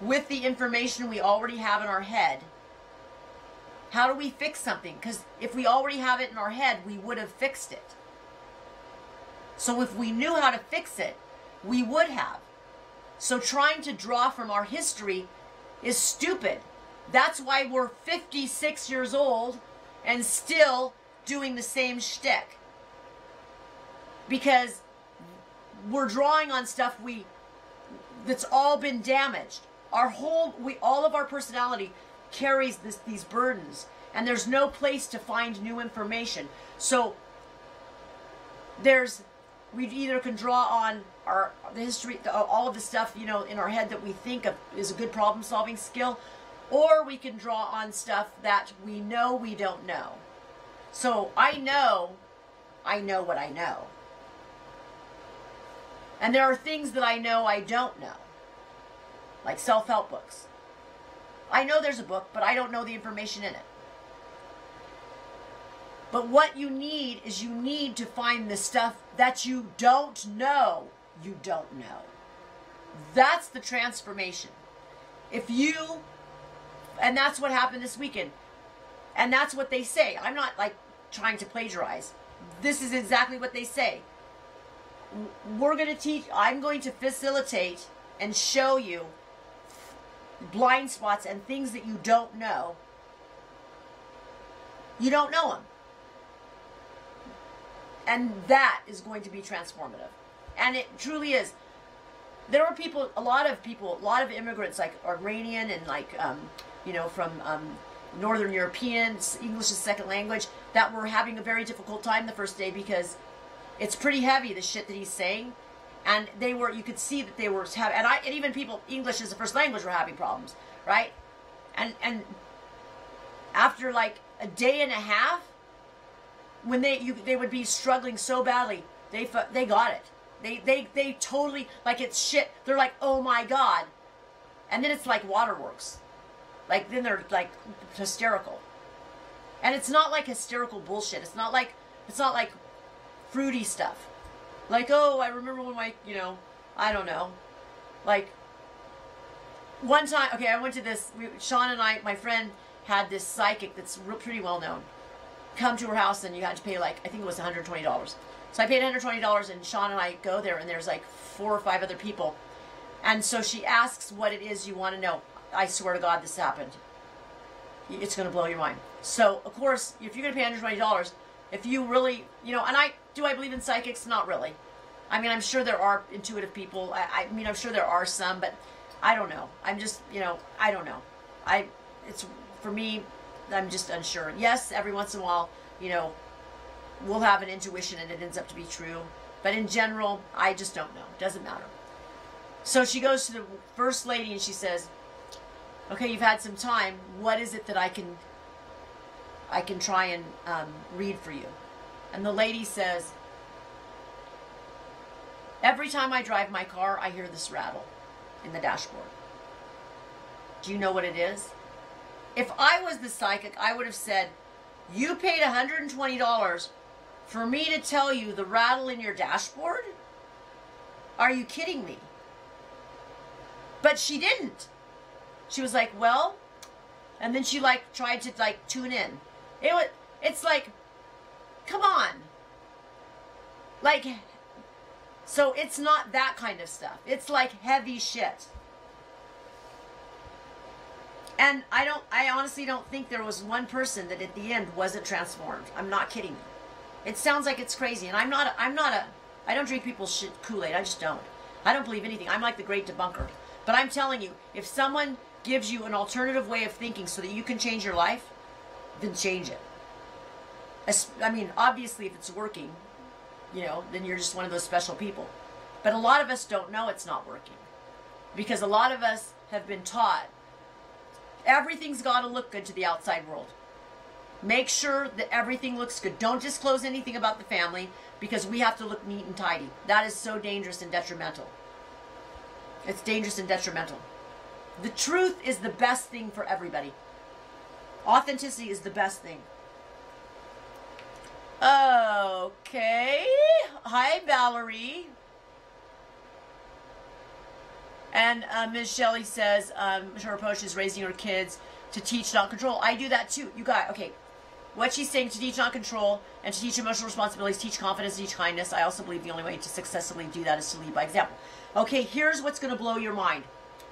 with the information we already have in our head? How do we fix something? Because if we already have it in our head, we would have fixed it. So if we knew how to fix it, we would have. So trying to draw from our history is stupid. That's why we're 56 years old and still doing the same shtick. Because we're drawing on stuff that's all been damaged. All of our personality carries these burdens, and there's no place to find new information. So we either can draw on the history, all of the stuff, in our head that we think of is a good problem-solving skill, or we can draw on stuff that we know we don't know. So I know what I know. And there are things that I know I don't know, like self-help books. I know there's a book, but I don't know the information in it. But what you need is you need to find the stuff that you don't know you don't know. That's the transformation. And that's what happened this weekend. And that's what they say. I'm not like trying to plagiarize. This is exactly what they say. I'm going to facilitate and show you blind spots and things that you don't know. You don't know them. And that is going to be transformative. And it truly is. There are a lot of immigrants, like Iranian and from Northern Europeans, English as second language, that were having a very difficult time the first day because it's pretty heavy, the shit that he's saying. And you could see that they were having, and even people, English as a first language, were having problems, right? And after like a day and a half, when they would be struggling so badly, they got it. They totally, like, it's shit. They're like, oh my God. And then it's like waterworks. Like, then they're like hysterical. And it's not like hysterical bullshit. It's not like fruity stuff. Like, oh, I remember when I don't know. Like, one time, okay, I went to this, Sean and I, my friend, had this psychic that's pretty well known come to her house, and you had to pay, like, I think it was $120. So I paid $120, and Sean and I go there, and there's like 4 or 5 other people. And so she asks what it is you want to know. I swear to God, this happened. It's going to blow your mind. So, of course, if you're going to pay $120, if you really, and I believe in psychics? Not really. I mean, I'm sure there are intuitive people. I mean, I'm sure there are some, but I don't know. I'm just, I don't know. For me, I'm just unsure. Yes, every once in a while, we'll have an intuition and it ends up to be true. But in general, I just don't know. Doesn't matter. So she goes to the first lady and she says, okay, you've had some time. What is it that I can try and read for you? And the lady says, every time I drive my car, I hear this rattle in the dashboard. Do you know what it is? If I was the psychic, I would have said, you paid $120 for me to tell you the rattle in your dashboard? Are you kidding me? But she didn't. She was like, well, and then she like tried to like tune in. It's like, come on. Like, so it's not that kind of stuff. It's like heavy shit. And I honestly don't think there was one person that at the end wasn't transformed. I'm not kidding you. It sounds like it's crazy. And I don't drink people's shit Kool-Aid. I just don't. I don't believe anything. I'm like the great debunker. But I'm telling you, if someone gives you an alternative way of thinking so that you can change your life, then change it. I mean, obviously if it's working, you know, then you're just one of those special people. But a lot of us don't know it's not working. Because a lot of us have been taught everything's got to look good to the outside world. Make sure that everything looks good. Don't disclose anything about the family because we have to look neat and tidy. That is so dangerous and detrimental. It's dangerous and detrimental. The truth is the best thing for everybody. Authenticity is the best thing. Okay. Hi, Valerie. And Ms. Shelley says her approach is raising her kids to teach, not control. I do that too. You got, okay. What she's saying, to teach, not control, and to teach emotional responsibilities, teach confidence, teach kindness. I also believe the only way to successfully do that is to lead by example. Okay, here's what's going to blow your mind.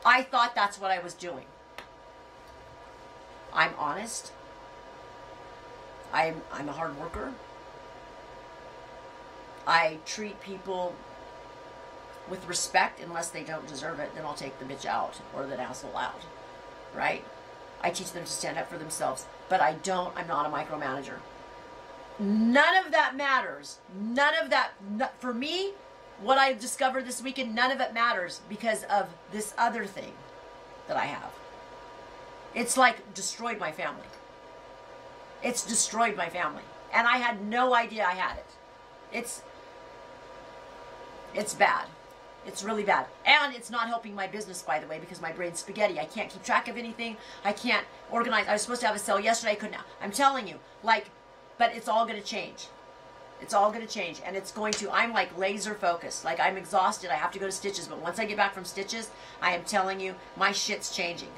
I thought that's what I was doing. I'm honest. I'm a hard worker. I treat people with respect unless they don't deserve it. Then I'll take the bitch out or the asshole out, right? I teach them to stand up for themselves, but I'm not a micromanager. None of that matters. None of that, for me, what I discovered this weekend, none of it matters because of this other thing that I have. It's like destroyed my family. It's destroyed my family. And I had no idea I had it. It's bad. It's really bad. And it's not helping my business, by the way, because my brain's spaghetti. I can't keep track of anything. I can't organize. I was supposed to have a sale yesterday. I couldn't. I'm telling you, like, but it's all going to change. It's all going to change. And it's going to, I'm like laser focused. Like, I'm exhausted. I have to go to Stitches. But once I get back from Stitches, I am telling you, my shit's changing.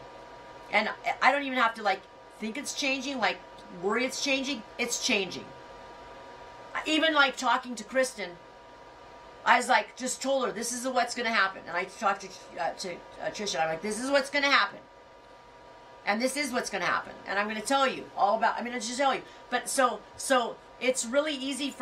And I don't even have to, like, think it's changing, like, worry it's changing. It's changing. Even, like, talking to Kristen, I was like, just told her, this is what's going to happen. And I talked to Trisha. I'm like, this is what's going to happen. And this is what's going to happen. And I'm going to tell you all about, I'm going to just tell you. But so it's really easy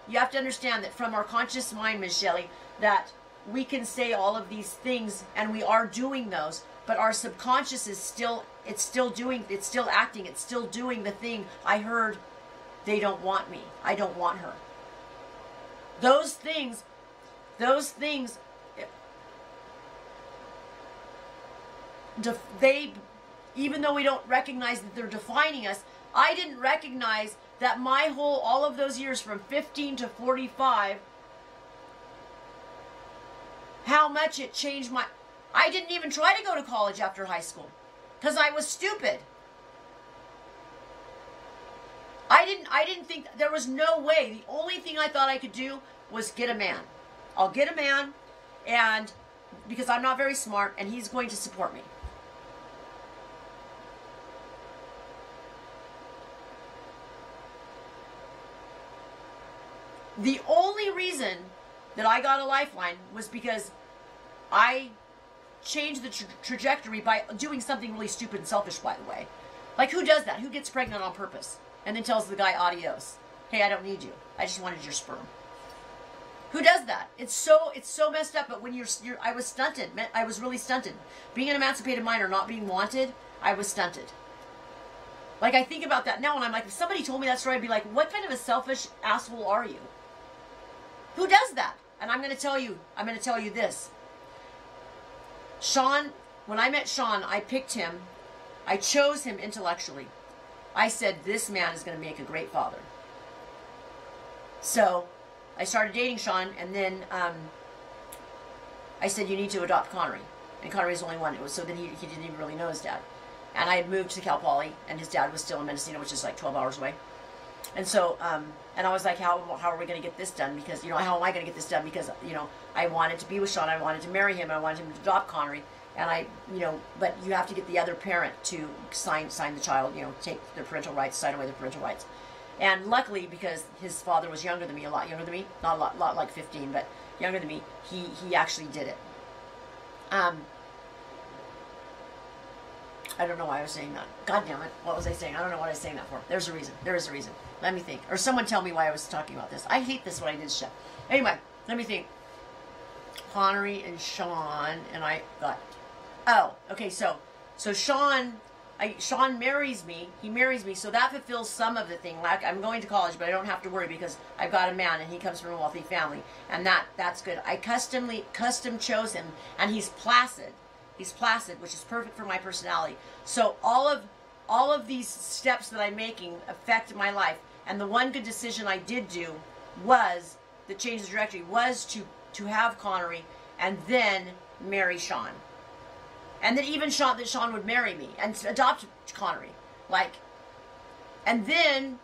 you have to understand that from our conscious mind, Ms. Shelley, that we can say all of these things and we are doing those, but our subconscious is still acting, it's still doing the thing. I heard they don't want me. I don't want her. Those things, even though we don't recognize that they're defining us, I didn't recognize that all of those years from 15 to 45, how much it changed I didn't even try to go to college after high school because I was stupid. I didn't think, there was no way. The only thing I thought I could do was get a man. I'll get a man, and because I'm not very smart, and he's going to support me. The only reason that I got a lifeline was because I changed the trajectory by doing something really stupid and selfish, by the way. Like, who does that? Who gets pregnant on purpose and then tells the guy, adios? Hey, I don't need you. I just wanted your sperm. Who does that? It's so messed up. But when I was stunted. I was really stunted. Being an emancipated minor, not being wanted, I was stunted. Like, I think about that now, and I'm like, if somebody told me that story, I'd be like, what kind of a selfish asshole are you? Who does that? And I'm going to tell you this. Sean, when I met Sean, I picked him. I chose him intellectually. I said, this man is going to make a great father. So I started dating Sean, and then I said, you need to adopt Connery. and Connery was the only one. It was so that he didn't even really know his dad. And I had moved to Cal Poly, and his dad was still in Mendocino, which is like 12 hours away. And so, and I was like, how are we going to get this done? Because, you know, how am I going to get this done? Because, you know, I wanted to be with Sean. I wanted to marry him. I wanted him to adopt Connery. And I, you know, but you have to get the other parent to sign the child, you know, take their parental rights, sign away their parental rights. And luckily, because his father was younger than me, a lot younger than me, not a lot like 15, but younger than me, he actually did it. I don't know why I was saying that. God damn it. What was I saying? I don't know what I was saying that for. There's a reason. There is a reason. Let me think. Or someone tell me why I was talking about this. I hate this when I did shit. Anyway, let me think. Connery and Sean, and I got... Oh, okay, so Sean marries me. He marries me, so that fulfills some of the thing. Like, I'm going to college, but I don't have to worry because I've got a man, and he comes from a wealthy family. And that's good. I custom chose him, and he's placid. He's placid, which is perfect for my personality. So all of these steps that I'm making affect my life. And the one good decision I did do was, the change of trajectory, was to have Connery and then marry Sean. And then even Sean would marry me and adopt Connery. Like, and then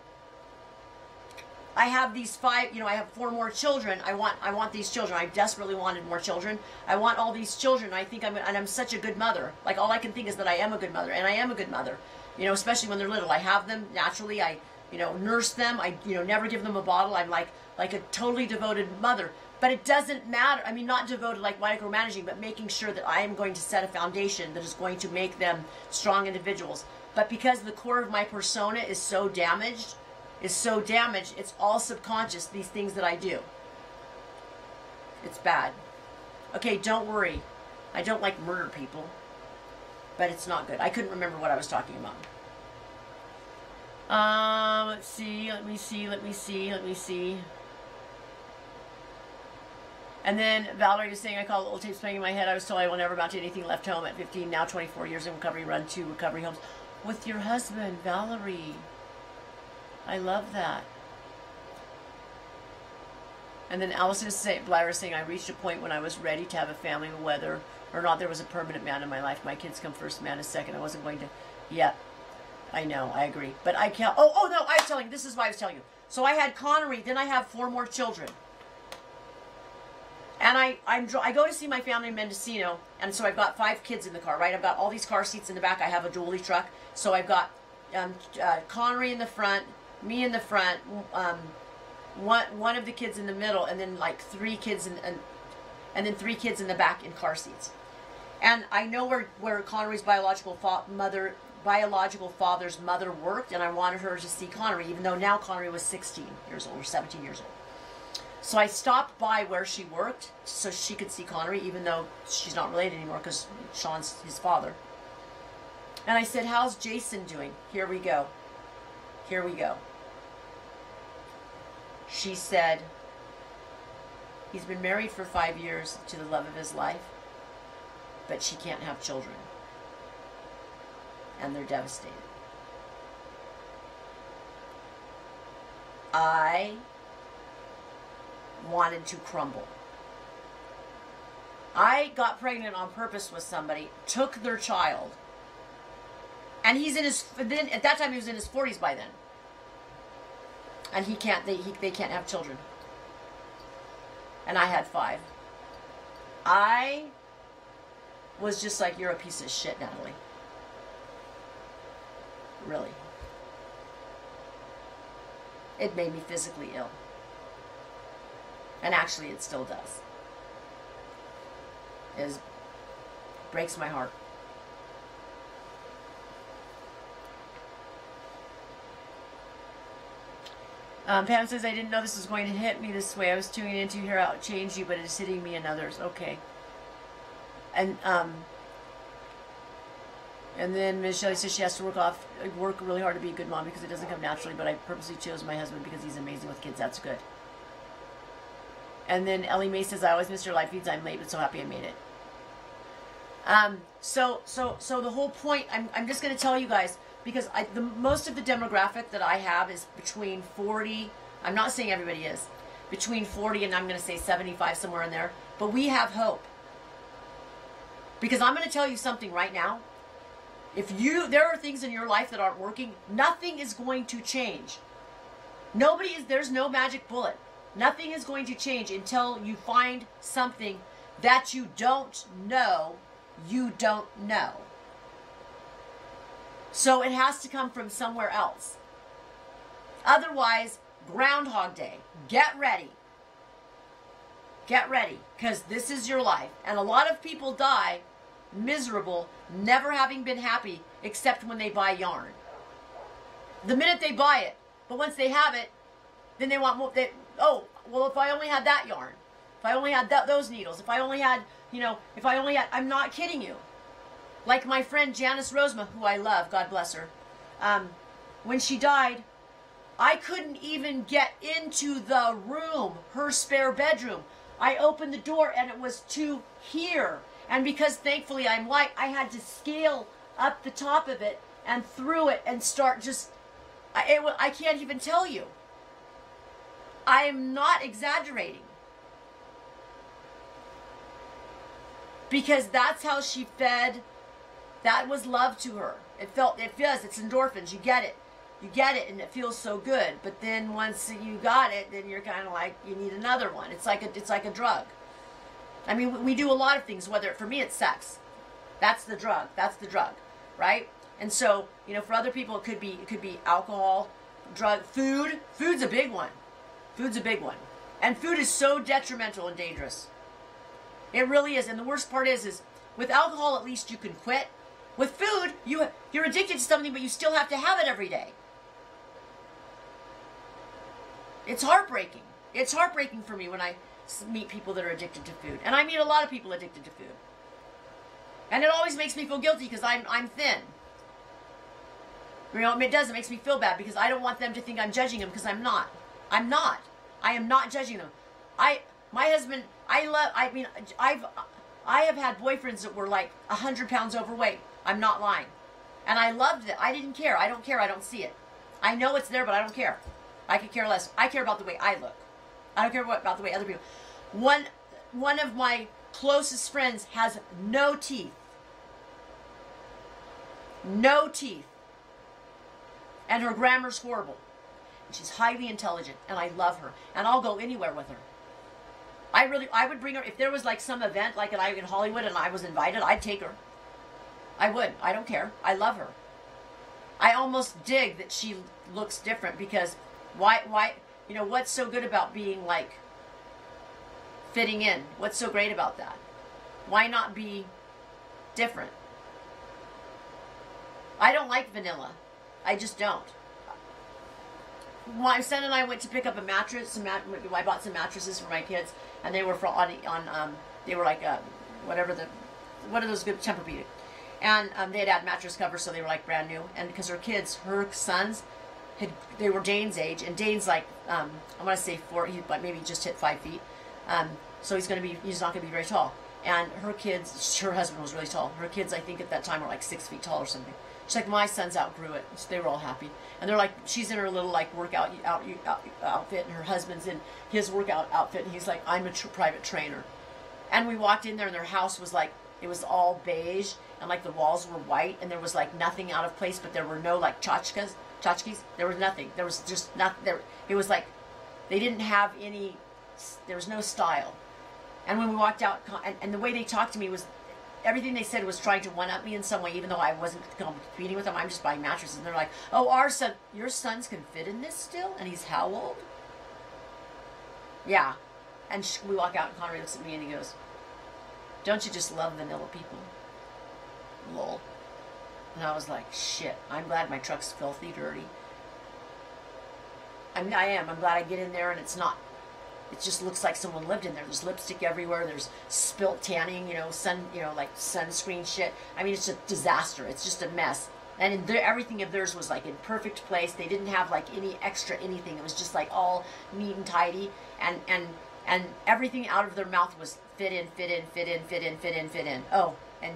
I have these 5, you know, I have 4 more children. I want these children. I desperately wanted more children. I want all these children. I think I'm such a good mother. Like, all I can think is that I am a good mother, and I am a good mother. You know, especially when they're little. I have them naturally. I, you know, nurse them. I, you know, never give them a bottle. I'm like a totally devoted mother. But it doesn't matter. I mean, not devoted like micromanaging, but making sure that I am going to set a foundation that is going to make them strong individuals. But because the core of my persona is so damaged, it's all subconscious, these things that I do. It's bad. Okay, don't worry. I don't like murder people, but it's not good. I couldn't remember what I was talking about. Let's see. Let me see. And then Valerie is saying, I call it old tapes playing in my head. I was told I will never amount to anything, left home at 15, now 24 years in recovery, run 2 recovery homes. With your husband, Valerie. I love that. And then Allison is saying, Blair is saying, I reached a point when I was ready to have a family, whether or not there was a permanent man in my life. My kids come first, man is second. I wasn't going to, yeah, I know, I agree. But I can't, oh no, I was telling you, this is why I was telling you. So I had Connery, then I have 4 more children. And I go to see my family in Mendocino, and so I've got 5 kids in the car, right? I've got all these car seats in the back. I have a dually truck. So I've got Connery in the front, me in the front, one of the kids in the middle, and then like 3 kids and then 3 kids in the back in car seats. And I know where Connery's biological father's mother worked, and I wanted her to see Connery, even though now Connery was 16 years old or 17 years old. So I stopped by where she worked so she could see Connery, even though she's not related anymore because Sean's his father. And I said, how's Jason doing? Here we go. Here we go. She said, he's been married for 5 years to the love of his life, but she can't have children. And they're devastated. I wanted to crumble. I got pregnant on purpose with somebody, took their child, and he's in his, then at that time he was in his 40s by then. And he can't, they can't have children. And I had 5. I was just like, you're a piece of shit, Natalie. Really. It made me physically ill. And actually, it still does. It breaks my heart. Pam says, I didn't know this was going to hit me this way. I was tuning in to hear how it changed you, but it's hitting me and others. Okay. And then Ms. Shelley says she has to work really hard to be a good mom because it doesn't come naturally, but I purposely chose my husband because he's amazing with kids. That's good. And then Ellie Mae says, I always missed your live feeds. I'm late, but so happy I made it. So the whole point, I'm just going to tell you guys, because most of the demographic that I have is between 40, I'm not saying everybody is, between 40 and I'm going to say 75, somewhere in there. But we have hope. Because I'm going to tell you something right now. If there are things in your life that aren't working, nothing is going to change. There's no magic bullet. Nothing is going to change until you find something that you don't know. So it has to come from somewhere else. Otherwise, Groundhog Day. Get ready. Get ready, because this is your life. And a lot of people die miserable, never having been happy, except when they buy yarn. The minute they buy it, but once they have it, then they want more. Oh, well, if I only had that yarn, if I only had those needles, if I only had, I'm not kidding you. Like my friend Janice Rosema, who I love, God bless her, when she died, I couldn't even get into the room, her spare bedroom. I opened the door and it was to here. And because thankfully I'm light, I had to scale up the top of it and through it and start just, I can't even tell you. I am not exaggerating. Because that's how she fed. That was love to her. It's endorphins. You get it and it feels so good. But then once you got it, then you're kind of like, you need another one. It's like a drug. I mean, we do a lot of things, for me it's sex. That's the drug, right? And so, for other people it could be alcohol, drug, food. Food's a big one. And food is so detrimental and dangerous. It really is. And the worst part is with alcohol at least you can quit. With food, you're addicted to something, but you still have to have it every day. It's heartbreaking. It's heartbreaking for me when I meet people that are addicted to food. And I meet a lot of people addicted to food. And it always makes me feel guilty because I'm thin. It does. It makes me feel bad because I don't want them to think I'm judging them because I'm not. I am not judging them. My husband, I have had boyfriends that were like 100 pounds overweight. I'm not lying. And I loved it. I didn't care. I don't care. I don't see it. I know it's there, but I don't care. I could care less. I care about the way I look. I don't care about the way other people. One of my closest friends has no teeth. No teeth. And her grammar's horrible. And she's highly intelligent, and I love her. And I'll go anywhere with her. I would bring her, if there was like some event like in Hollywood and I was invited, I'd take her. I would. I don't care. I love her. I almost dig that she looks different because why, what's so good about being like fitting in? What's so great about that? Why not be different? I don't like vanilla. I just don't. My son and I went to pick up a mattress. I bought some mattresses for my kids, and they were they were like what are those good Tempur-Pedic, and they had mattress covers, so they were like brand new. And because her sons, they were Dane's age, and Dane's like I want to say 4, but maybe just hit 5 feet. So he's not gonna be very tall. And her husband was really tall. Her kids, I think at that time, were like 6 feet tall or something. She's like, my sons outgrew it. So they were all happy. And they're like, she's in her little like workout outfit, and her husband's in his workout outfit, and he's like, I'm a private trainer. And we walked in there, and their house was like, it was all beige, and like the walls were white, and there was like nothing out of place, but there were no like tchotchkes. There was nothing. There was just not there. It was like they didn't have any. There was no style. And when we walked out, and the way they talked to me was, everything they said was trying to one-up me in some way, even though I wasn't competing with them. I'm just buying mattresses. And they're like, oh, your sons can fit in this still? And he's how old? Yeah. And we walk out, and Connery looks at me, and he goes, don't you just love vanilla people? Lol. And I was like, shit, I'm glad my truck's filthy dirty. I am. I'm glad I get in there, and it's not. It just looks like someone lived in there. There's lipstick everywhere. There's spilt tanning, like sunscreen shit. I mean, it's a disaster. It's just a mess. And everything of theirs was like in perfect place. They didn't have like any extra anything. It was just like all neat and tidy. And everything out of their mouth was fit in. Oh, and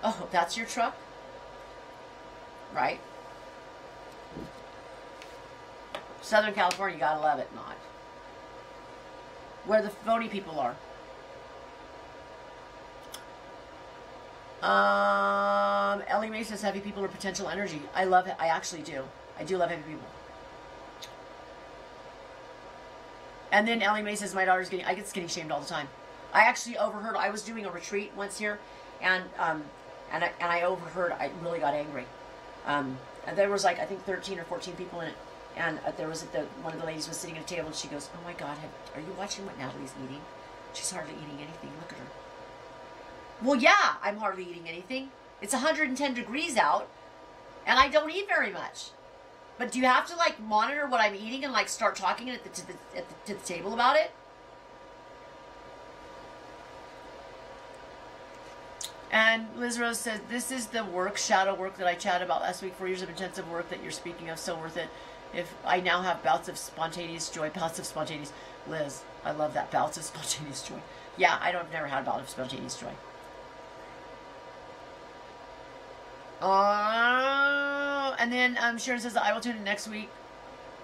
oh, that's your truck? Right? Southern California, you gotta love it, not. Where the phony people are. Ellie Mae says heavy people are potential energy. I love it. I actually do. I do love heavy people. And then Ellie Mae says my daughter's getting, I get skinny shamed all the time. I actually overheard, I was doing a retreat once here, and I overheard, I really got angry. And there was like, I think 13 or 14 people in it. And there was, one of the ladies was sitting at a table and she goes, oh my God, are you watching what Natalie's eating? She's hardly eating anything. Look at her. Well, yeah, I'm hardly eating anything. It's 110 degrees out, and I don't eat very much. But do you have to, like, monitor what I'm eating and, like, start talking to the table about it? And Liz Rose says, this is the work, shadow work that I chatted about last week. 4 years of intensive work that you're speaking of, so worth it. If I now have bouts of spontaneous joy, bouts of spontaneous... Liz, I love that, bouts of spontaneous joy. Yeah, I've never had a bout of spontaneous joy. And then Sharon says, I will tune in next week.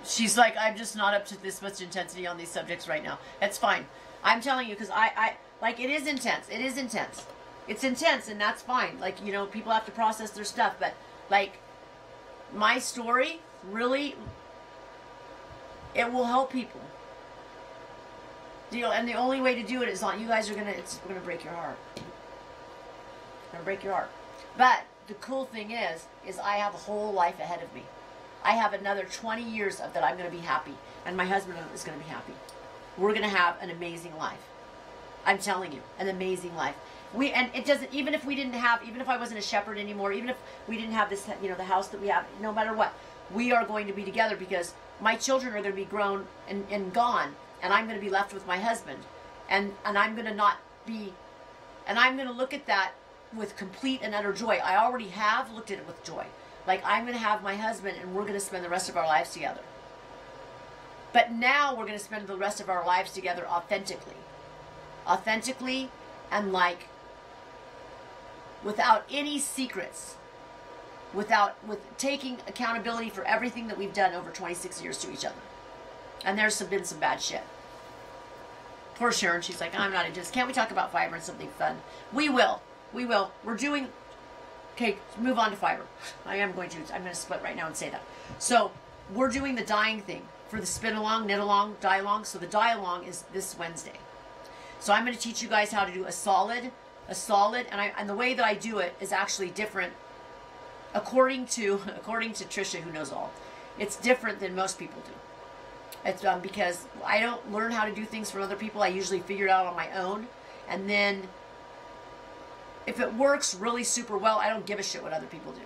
She's like, I'm just not up to this much intensity on these subjects right now. That's fine. I'm telling you, because I like, it is intense. It is intense. It's intense, and that's fine. Like, you know, people have to process their stuff, but, like, my story, really, it will help people. You know, and the only way to do it is not, you guys are it's gonna break your heart. It's gonna break your heart. But the cool thing is I have a whole life ahead of me. I have another 20 years of that I'm gonna be happy, and my husband is gonna be happy. We're gonna have an amazing life. I'm telling you, an amazing life. And it doesn't, even if I wasn't a shepherd anymore, even if we didn't have this, you know, the house that we have, no matter what, we are going to be together because my children are going to be grown and gone, and I'm going to be left with my husband, and I'm going to not be, and I'm going to look at that with complete and utter joy. I already have looked at it with joy. Like, I'm going to have my husband, and we're going to spend the rest of our lives together. But now we're going to spend the rest of our lives together authentically. Authentically, and like, without any secrets, with taking accountability for everything that we've done over 26 years to each other. And there's been some bad shit. Poor Sharon, she's like, I'm not into this. Can't we talk about fiber and something fun? We will. We will. We're doing, okay, move on to fiber. I'm going to split right now and say that. So, we're doing the dyeing thing for the spin along, knit along, dye along. So the dye along is this Wednesday. So I'm going to teach you guys how to do a solid, and the way that I do it is actually different according to Trisha, who knows all. It's different than most people do. It's because I don't learn how to do things from other people. I usually figure it out on my own, and then if it works really super well, I don't give a shit what other people do.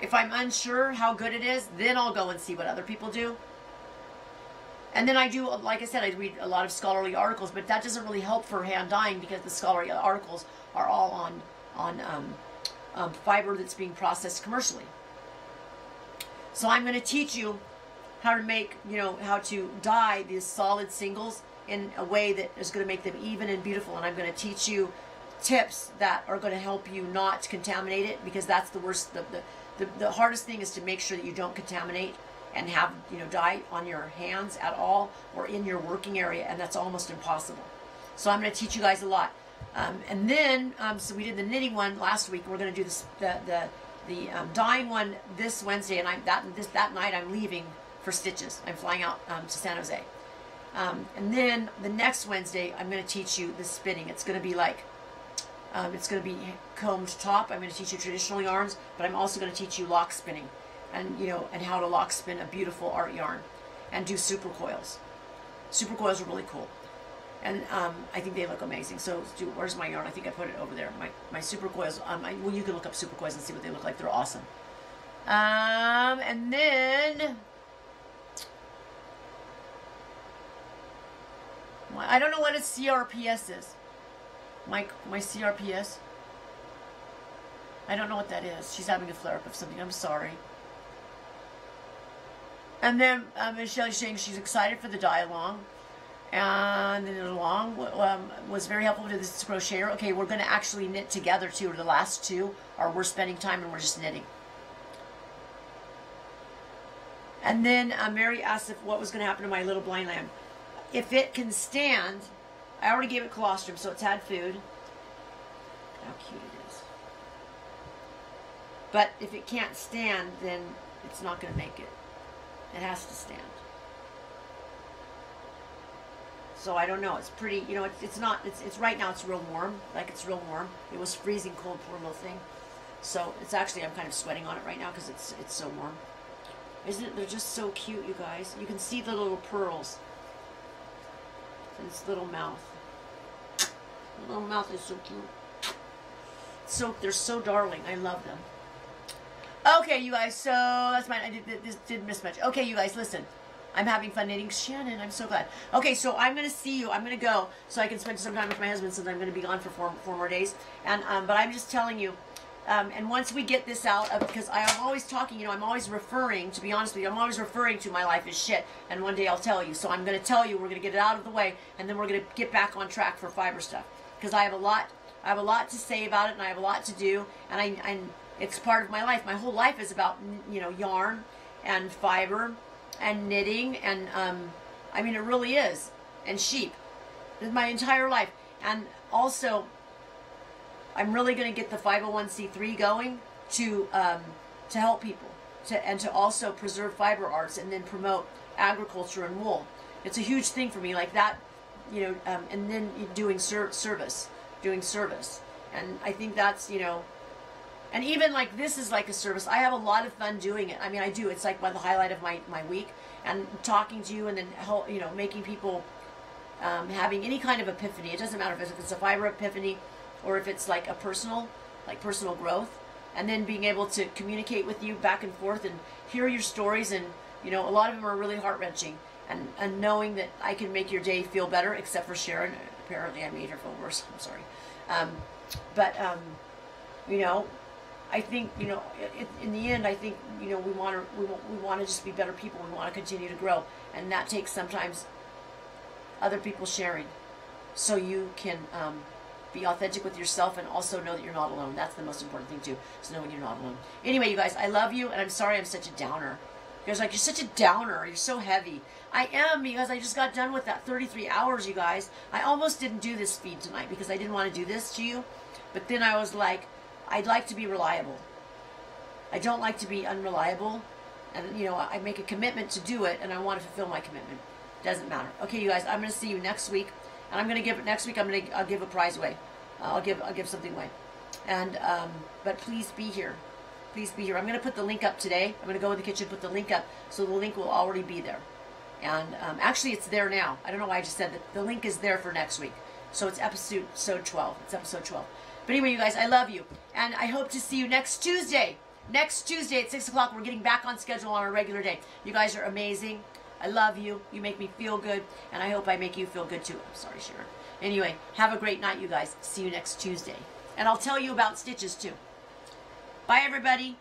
If I'm unsure how good it is, then I'll go and see what other people do. And then I do, like I said, I read a lot of scholarly articles, but that doesn't really help for hand dyeing because the scholarly articles are all on fiber that's being processed commercially. So I'm going to teach you how to make, you know, how to dye these solid singles in a way that is going to make them even and beautiful. And I'm going to teach you tips that are going to help you not contaminate it, because that's the worst. The hardest thing is to make sure that you don't contaminate and have, you know, dye on your hands at all or in your working area, and that's almost impossible. So I'm going to teach you guys a lot. And then, so we did the knitting one last week. We're going to do this, the dyeing one this Wednesday, and that night I'm leaving for stitches. I'm flying out to San Jose. And then the next Wednesday, I'm going to teach you the spinning. It's going to be like, it's going to be combed top. I'm going to teach you traditional yarns, but I'm also going to teach you lock spinning, and you know, and how to lock spin a beautiful art yarn, and do super coils. Super coils are really cool, and I think they look amazing. So where's my yarn? I think I put it over there. My super coils. Well, you can look up super coils and see what they look like. They're awesome. And then I don't know what a CRPS is. My CRPS. I don't know what that is. She's having a flare-up of something. I'm sorry. And then Michelle's saying she's excited for the dye-along. And the knit-along was very helpful to this crocheter. Okay, we're going to actually knit together, too. The last two are we're spending time and we're just knitting. And then Mary asked what was going to happen to my little blind lamb. If it can stand, I already gave it colostrum, so it's had food. How cute it is. But if it can't stand, then it's not going to make it. It has to stand. So I don't know. It's pretty, you know, it's not, it's right now it's real warm. Like it's real warm. It was freezing cold, poor little thing. So it's actually, I'm kind of sweating on it right now because it's so warm. Isn't it? They're just so cute, you guys. You can see the little pearls in its little mouth. The little mouth is so cute. So they're so darling. I love them. Okay, you guys. So that's mine. This didn't miss much. Okay, you guys, listen. I'm having fun knitting. Shannon, I'm so glad. Okay, so I'm going to see you. I'm going to go so I can spend some time with my husband since I'm going to be gone for four more days. And but I'm just telling you, and once we get this out, because I'm always talking, you know, I'm always referring, to be honest with you, I'm always referring to my life is shit. And one day I'll tell you. So I'm going to tell you, we're going to get it out of the way, and then we're going to get back on track for fiber stuff. Because I have a lot to say about it, and I have a lot to do, and it's part of my life. My whole life is about, you know, yarn and fiber and knitting, and I mean, it really is, and sheep. My entire life. And also, I'm really going to get the 501c3 going to help people, and to also preserve fiber arts and then promote agriculture and wool. It's a huge thing for me, like that, you know, and then doing service, and I think that's, you know. And even like this is like a service. I have a lot of fun doing it. I mean, I do. It's like the highlight of my week. And talking to you, and then, you know, making people having any kind of epiphany. It doesn't matter if it's a fiber epiphany or if it's like a personal growth. And then being able to communicate with you back and forth and hear your stories. And, you know, a lot of them are really heart-wrenching. And knowing that I can make your day feel better, except for Sharon. Apparently I made her feel worse. I'm sorry. You know, I think, you know, in the end, I think, you know, we want to just be better people. We want to continue to grow, and that takes sometimes other people sharing, so you can be authentic with yourself and also know that you're not alone. That's the most important thing too, is knowing you're not alone. Anyway, you guys, I love you, and I'm sorry I'm such a downer. You guys are like, you're such a downer. You're so heavy. I am, because I just got done with that 33 hours, you guys. I almost didn't do this feed tonight because I didn't want to do this to you, but then I was like, I'd like to be reliable. I don't like to be unreliable. And, you know, I make a commitment to do it, and I want to fulfill my commitment. Doesn't matter. Okay, you guys, I'm going to see you next week. And I'm going to give, next week, I'll give a prize away. I'll give something away. And, but please be here. Please be here. I'm going to put the link up today. I'm going to go in the kitchen, put the link up, so the link will already be there. And actually, it's there now. I don't know why I just said that. The link is there for next week. So it's episode 12. It's episode 12. But anyway, you guys, I love you. And I hope to see you next Tuesday. Next Tuesday at 6 o'clock. We're getting back on schedule on a regular day. You guys are amazing. I love you. You make me feel good. And I hope I make you feel good too. I'm sorry, Sharon. Anyway, have a great night, you guys. See you next Tuesday. And I'll tell you about stitches too. Bye, everybody.